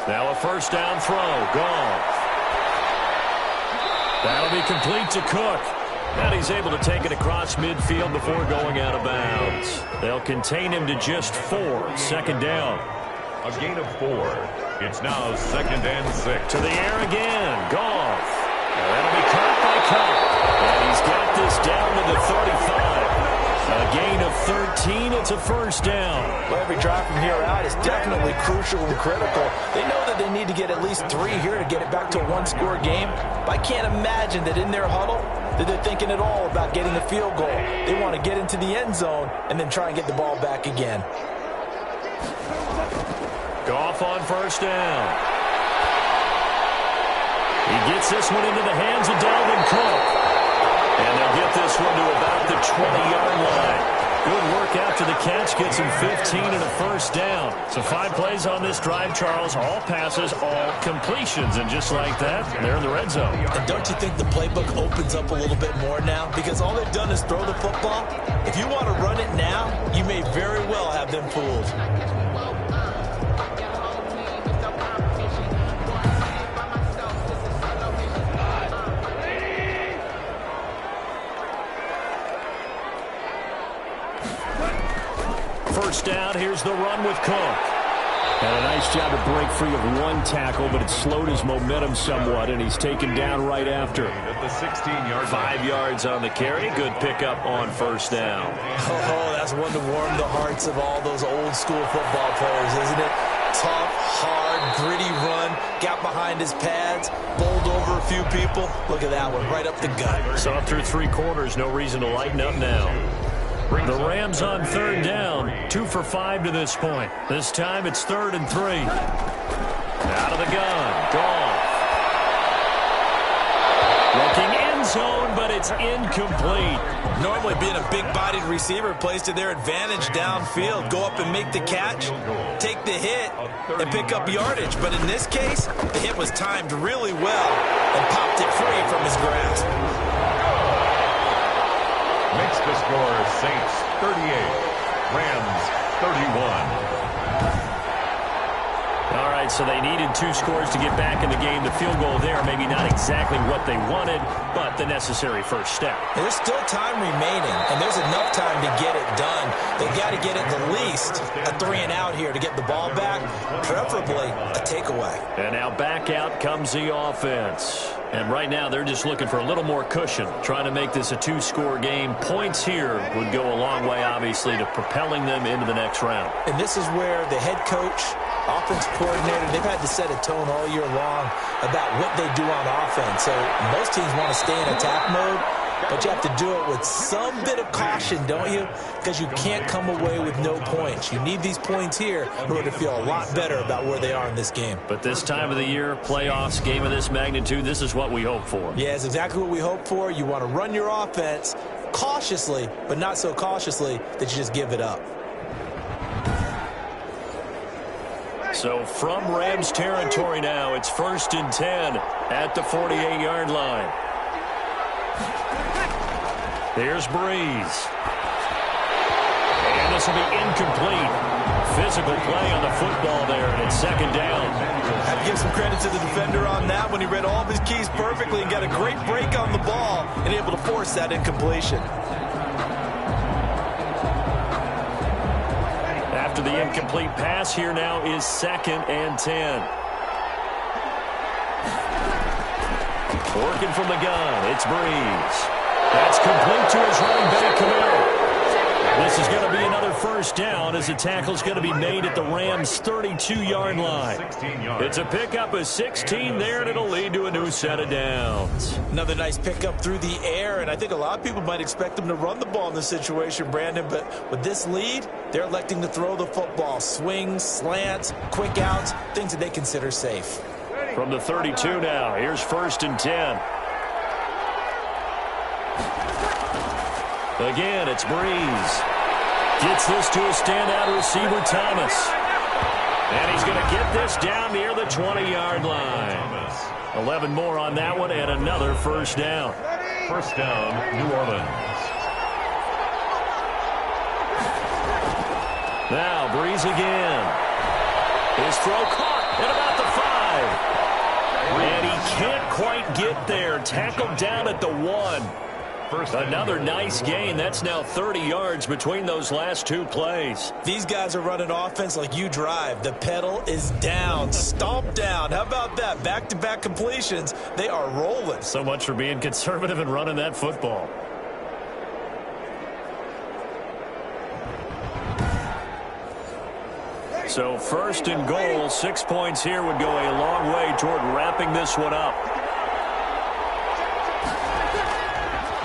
Now a first down throw, gone. That'll be complete to Cook. And he's able to take it across midfield before going out of bounds. They'll contain him to just 4. 2nd down. A gain of 4. It's now 2nd and 6. To the air again, Goff. That'll be caught by Cook. And he's got this down to the 35. A gain of 13, it's a first down. Well, every drive from here out is definitely crucial and critical. They know that they need to get at least 3 here to get it back to a one-score game. But I can't imagine that in their huddle that they're thinking at all about getting a field goal. They want to get into the end zone and then try and get the ball back again. Goff on first down. He gets this one into the hands of Dalvin Cook. And they'll get this one to about the 20-yard line. Good work after the catch. Gets him 15 and a first down. So 5 plays on this drive, Charles. All passes, all completions. And just like that, they're in the red zone. And don't you think the playbook opens up a little bit more now? Because all they've done is throw the football. If you want to run it now, you may very well have them fooled. First down, here's the run with Cook. And a nice job to break free of one tackle, but it slowed his momentum somewhat, and he's taken down right after. At the 16-yard 5 yards on the carry. Good pickup on first down. Oh, that's one to warm the hearts of all those old-school football players, isn't it? Tough, hard, gritty run, got behind his pads, bowled over a few people. Look at that one, right up the gut. So up through 3 quarters, no reason to lighten up now. The Rams on third down, 2 for 5 to this point. This time it's 3rd and 3. Out of the gun, Goff. Looking end zone, but it's incomplete. Normally being a big-bodied receiver plays to their advantage downfield. Go up and make the catch, take the hit, and pick up yardage. But in this case, the hit was timed really well and popped it free from his grasp. Makes the score Saints 38, Rams 31. All right, so they needed 2 scores to get back in the game. The field goal there, maybe not exactly what they wanted, but the necessary first step. There's still time remaining, and there's enough time to get it done. They've got to get at the least a 3-and-out here to get the ball back, preferably a takeaway. And now back out comes the offense. And right now they're just looking for a little more cushion, trying to make this a 2-score game. Points here would go a long way, obviously, to propelling them into the next round. And this is where the head coach, offense coordinator, they've had to set a tone all year long about what they do on offense. So most teams want to stay in attack mode, but you have to do it with some bit of caution, don't you? Because you can't come away with no points. You need these points here in order to feel a lot better about where they are in this game. But this time of the year, playoffs, game of this magnitude, this is what we hope for. Yeah, it's exactly what we hope for. You want to run your offense cautiously, but not so cautiously that you just give it up. So from Rams territory now, it's 1st and 10 at the 48-yard line. Here's Breeze. And this will be incomplete. Physical play on the football there, and it's 2nd down. I have to give some credit to the defender on that when he read all of his keys perfectly and got a great break on the ball and able to force that incompletion. After the incomplete pass, here now is 2nd and 10. Working from the gun, it's Breeze. That's complete to his running back, Camille. This is going to be another first down as the tackle's going to be made at the Rams' 32-yard line. It's a pickup of 16 there, and it'll lead to a new set of downs. Another nice pickup through the air, and I think a lot of people might expect them to run the ball in this situation, Brandon, but with this lead, they're electing to throw the football. Swings, slants, quick outs, things that they consider safe. From the 32 now, here's 1st and 10. Again, it's Breeze. Gets this to a standout receiver, Thomas. And he's going to get this down near the 20-yard line. 11 more on that one, and another first down. First down, New Orleans. Now, Breeze again. His throw caught at about the 5. And he can't quite get there. Tackled down at the 1. Another nice gain. That's now 30 yards between those last 2 plays. These guys are running offense like you drive. The pedal is down, stomp down. How about that? Back-to-back completions. They are rolling. So much for being conservative and running that football. So 1st and goal, 6 points here would go a long way toward wrapping this one up.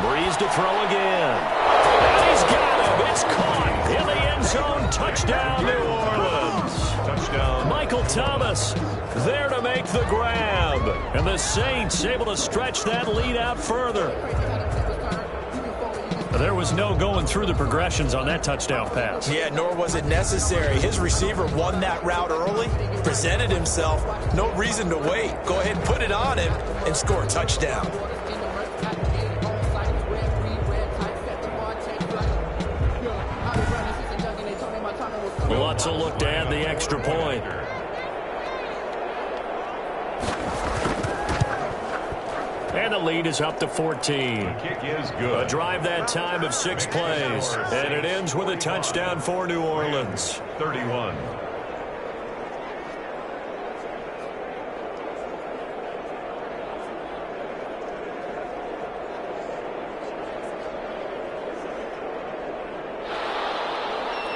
Breeze to throw again. And he's got him. It's caught in the end zone. Touchdown, New Orleans. Touchdown. Michael Thomas there to make the grab. And the Saints able to stretch that lead out further. There was no going through the progressions on that touchdown pass. Yeah, nor was it necessary. His receiver won that route early, presented himself. No reason to wait. Go ahead and put it on him and score a touchdown. Lots of look to add the extra point. And the lead is up to 14. The kick is good. A drive that time of 6 plays. And it ends with a touchdown for New Orleans. 31.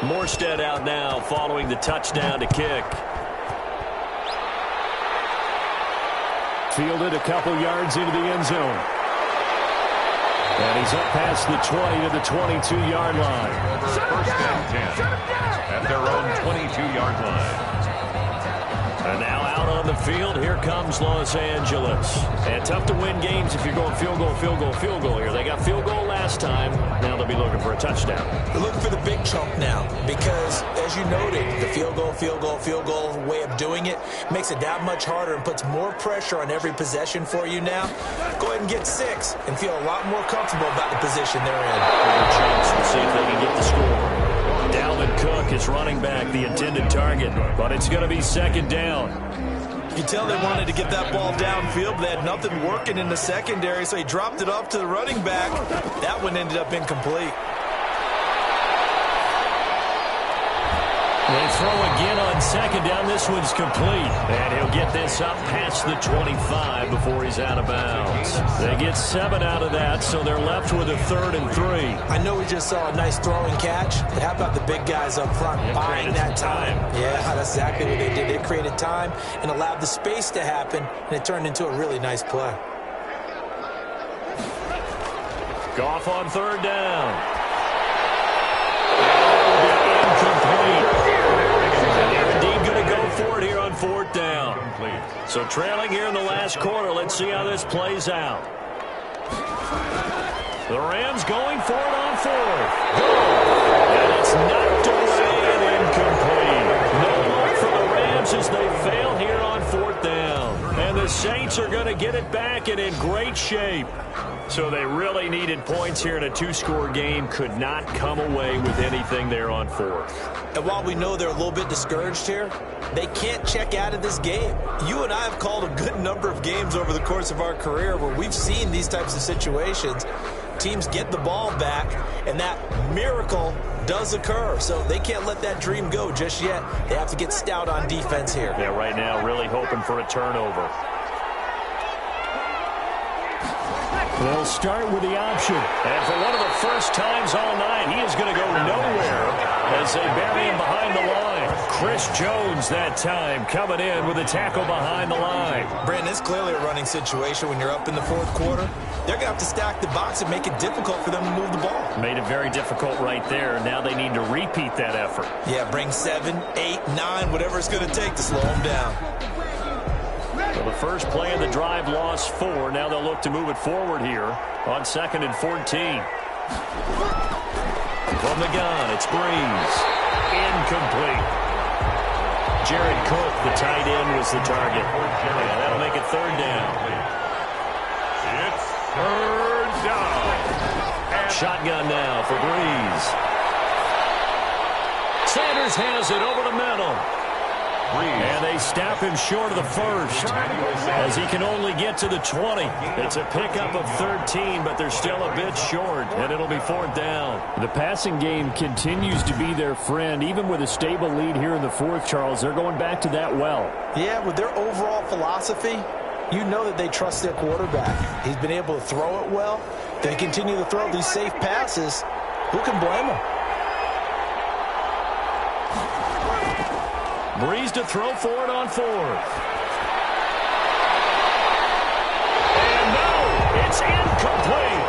Morstead out now following the touchdown to kick. Fielded a couple yards into the end zone. And he's up past the 20 to the 22-yard line. First and 10 at their own 22-yard line. And now out on the field, here comes Los Angeles. And tough to win games if you're going field goal, field goal, field goal here. They got field goal last time. Now they'll be looking for a touchdown. They're looking for the big chunk now because, as you noted, the field goal way of doing it makes it that much harder and puts more pressure on every possession for you now. Go ahead and get 6 and feel a lot more comfortable about the position they're in. Bigger chance to see if they can get the score. Dalvin Cook is running back, the intended target, but it's going to be second down. You tell they wanted to get that ball downfield, but they had nothing working in the secondary, so he dropped it off to the running back. That one ended up incomplete. They throw again on second down. This one's complete. And he'll get this up past the 25 before he's out of bounds. They get 7 out of that, so they're left with a 3rd and 3. I know we just saw a nice throwing catch, but how about the big guys up front buying that time? Yeah, that's exactly what they did. They created time and allowed the space to happen, and it turned into a really nice play. Goff on 3rd down. Incomplete. Indeed going to go for it here on 4th down. So trailing here in the last quarter. Let's see how this plays out. The Rams going for it on 4th. And it's knocked away and incomplete. No luck for the Rams as they fail here on 4th down. And the Saints are going to get it back and in great shape. So they really needed points here in a 2-score game. Could not come away with anything there on 4th. And while we know they're a little bit discouraged here, they can't check out of this game. You and I have called a good number of games over the course of our career where we've seen these types of situations. Teams get the ball back, and that miracle does occur. So they can't let that dream go just yet. They have to get stout on defense here. Yeah, right now really hoping for a turnover. They'll start with the option. And for one of the first times all night, he is going to go nowhere as they bury him behind the line. Chris Jones that time coming in with a tackle behind the line. Brandon, it's clearly a running situation when you're up in the 4th quarter. They're going to have to stack the box and make it difficult for them to move the ball. Made it very difficult right there. Now they need to repeat that effort. Yeah, bring 7, 8, 9, whatever it's going to take to slow them down. So the first play of the drive lost 4. Now they'll look to move it forward here on 2nd and 14. From the gun, it's Breeze. Incomplete. Jared Cook, the tight end, was the target. And that'll make it 3rd down. It's 3rd down. Shotgun now for Breeze. Sanders has it over the middle. And they snap him short of the 1st as he can only get to the 20. It's a pickup of 13, but they're still a bit short, and it'll be 4th down. The passing game continues to be their friend. Even with a stable lead here in the 4th, Charles, they're going back to that well. Yeah, with their overall philosophy, you know that they trust their quarterback. He's been able to throw it well. They continue to throw these safe passes. Who can blame them? Breeze to throw for it on 4th. And no, it's incomplete.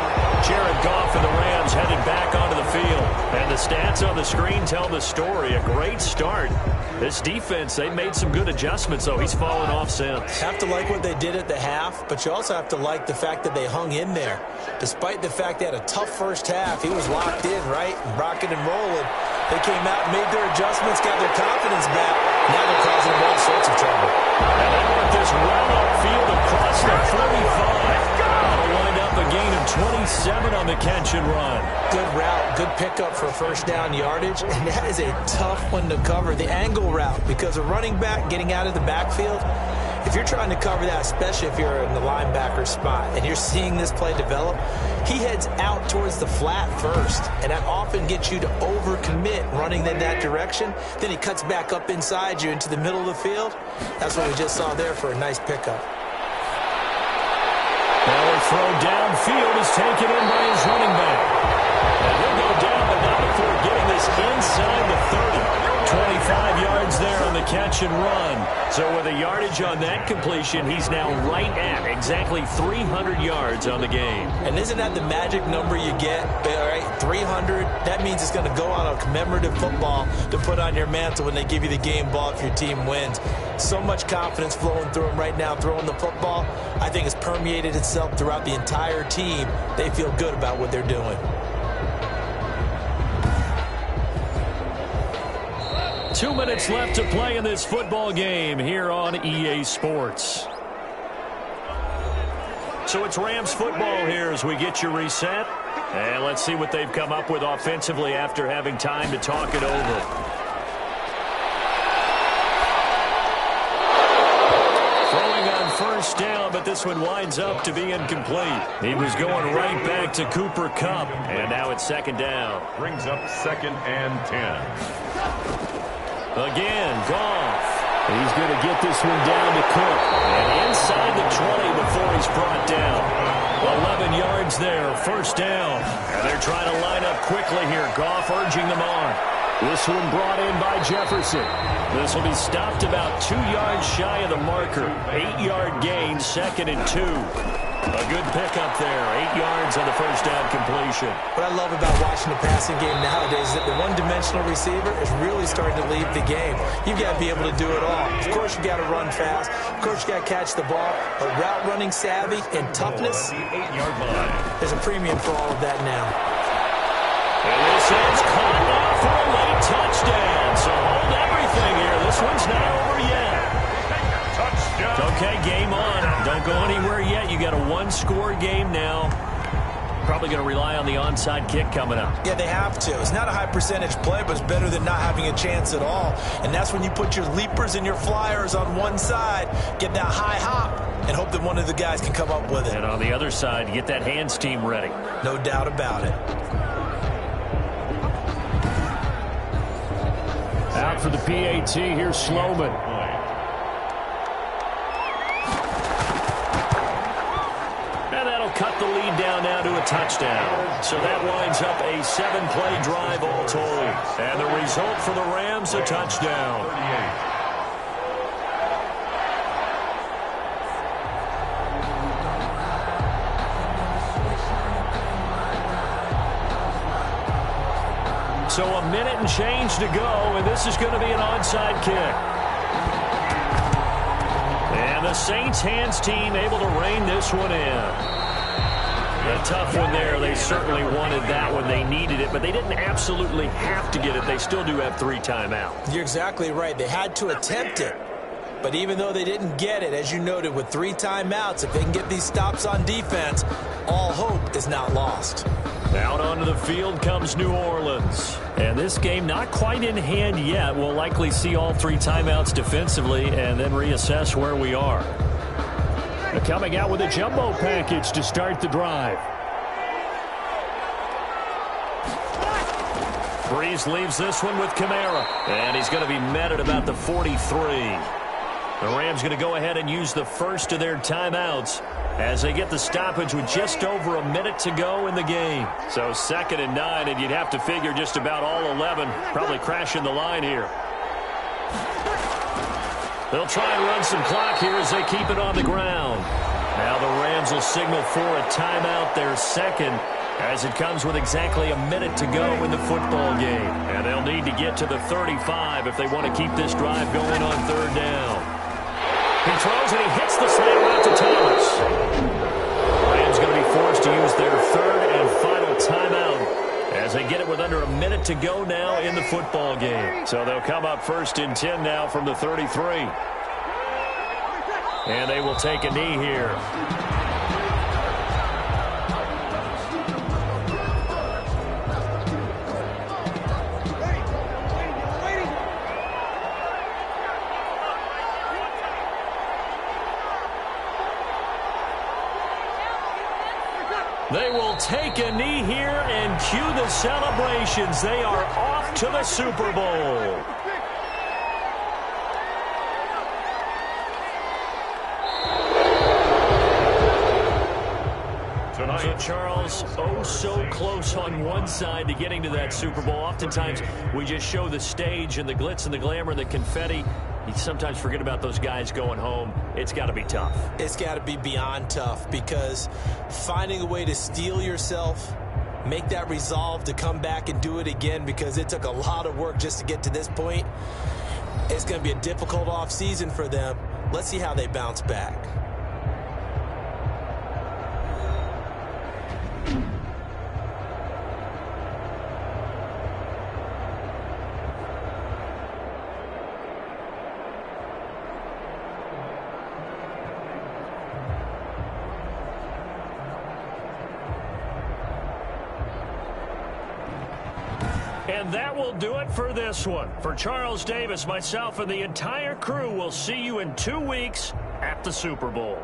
Jared Goff and the Rams headed back onto the field. And the stats on the screen tell the story. A great start. This defense, they made some good adjustments, though. He's fallen off since. Have to like what they did at the half, but you also have to like the fact that they hung in there. Despite the fact they had a tough first half, he was locked in, right? Rocking and rolling. They came out and made their adjustments, got their confidence back. Now they're causing them all sorts of trouble. And they want this run upfield across the 45. That'll wind up a gain of 27 on the catch and run. Good route, good pickup for first down yardage, and that is a tough one to cover. The angle route, because a running back getting out of the backfield, if you're trying to cover that, especially if you're in the linebacker spot and you're seeing this play develop, he heads out towards the flat first, and that often gets you to overcommit running in that direction. Then he cuts back up inside you into the middle of the field. That's what we just saw there for a nice pickup. Now a throw downfield is taken in by his running back. And he'll go down, but not before getting this inside the catch and run. So with a yardage on that completion, he's now right at exactly 300 yards on the game. And isn't that the magic number you get, right? 300. That means it's going to go on a commemorative football to put on your mantle when they give you the game ball if your team wins. So much confidence flowing through him right now throwing the football. I think it's permeated itself throughout the entire team. They feel good about what they're doing. 2 minutes left to play in this football game here on EA Sports. So it's Rams football here as we get you reset. And let's see what they've come up with offensively after having time to talk it over. Throwing on first down, but this one winds up to be incomplete. He was going right back to Cooper Kupp, and now it's second down. Brings up 2nd and 10. Again, Goff. He's going to get this one down to Cook. And inside the 20 before he's brought down. 11 yards there, first down. And they're trying to line up quickly here. Goff urging them on. This one brought in by Jefferson. This will be stopped about 2 yards shy of the marker. 8-yard gain, 2nd and 2. A good pickup there. 8 yards on the first down completion. What I love about watching the passing game nowadays is that the one-dimensional receiver is really starting to leave the game. You've got to be able to do it all. Of course, you got to run fast. Of course, you got to catch the ball. But route running savvy and toughness, there's a premium for all of that now. And this is caught now for a late touchdown. So hold everything here. This one's not over yet. Okay, game on. Don't go anywhere yet. You got a one-score game now. Probably going to rely on the onside kick coming up. Yeah, they have to. It's not a high percentage play, but it's better than not having a chance at all. And that's when you put your leapers and your flyers on one side, get that high hop, and hope that one of the guys can come up with it. And on the other side, get that hands team ready. No doubt about it. Out for the PAT, here's Sloman. Cut the lead down now to a touchdown. So that winds up a 7-play drive all told. And the result for the Rams, a touchdown. So a minute and change to go, and this is going to be an onside kick. And the Saints hands team able to rein this one in. A tough one there. They certainly wanted that one. They needed it, but they didn't absolutely have to get it. They still do have 3 timeouts. You're exactly right. They had to attempt it. But even though they didn't get it, as you noted, with 3 timeouts, if they can get these stops on defense, all hope is not lost. Out onto the field comes New Orleans. And this game not quite in hand yet. We'll likely see all 3 timeouts defensively and then reassess where we are. Coming out with a jumbo package to start the drive. Breeze leaves this one with Kamara. And he's going to be met at about the 43. The Rams going to go ahead and use the first of their timeouts as they get the stoppage with just over a minute to go in the game. So 2nd and 9, and you'd have to figure just about all 11 probably crashing the line here. They'll try and run some clock here as they keep it on the ground. Now the Rams will signal for a timeout, their second, as it comes with exactly a minute to go in the football game. And they'll need to get to the 35 if they want to keep this drive going on 3rd down. He throws and he hits the slant route to Thomas. Rams going to be forced to use their 3rd and final timeout as they get it with under a minute to go now in the football game. So they'll come up 1st and 10 now from the 33. And they will take a knee here. They will take a knee here and cue the celebrations. They are off to the Super Bowl. So, Charles, oh so close on one side to getting to that Super Bowl. Oftentimes, we just show the stage and the glitz and the glamour and the confetti. You sometimes forget about those guys going home. It's got to be tough. It's got to be beyond tough, because finding a way to steel yourself, make that resolve to come back and do it again, because it took a lot of work just to get to this point. It's going to be a difficult offseason for them. Let's see how they bounce back. And that will do it for this one. For Charles Davis, myself, and the entire crew, we'll see you in 2 weeks at the Super Bowl.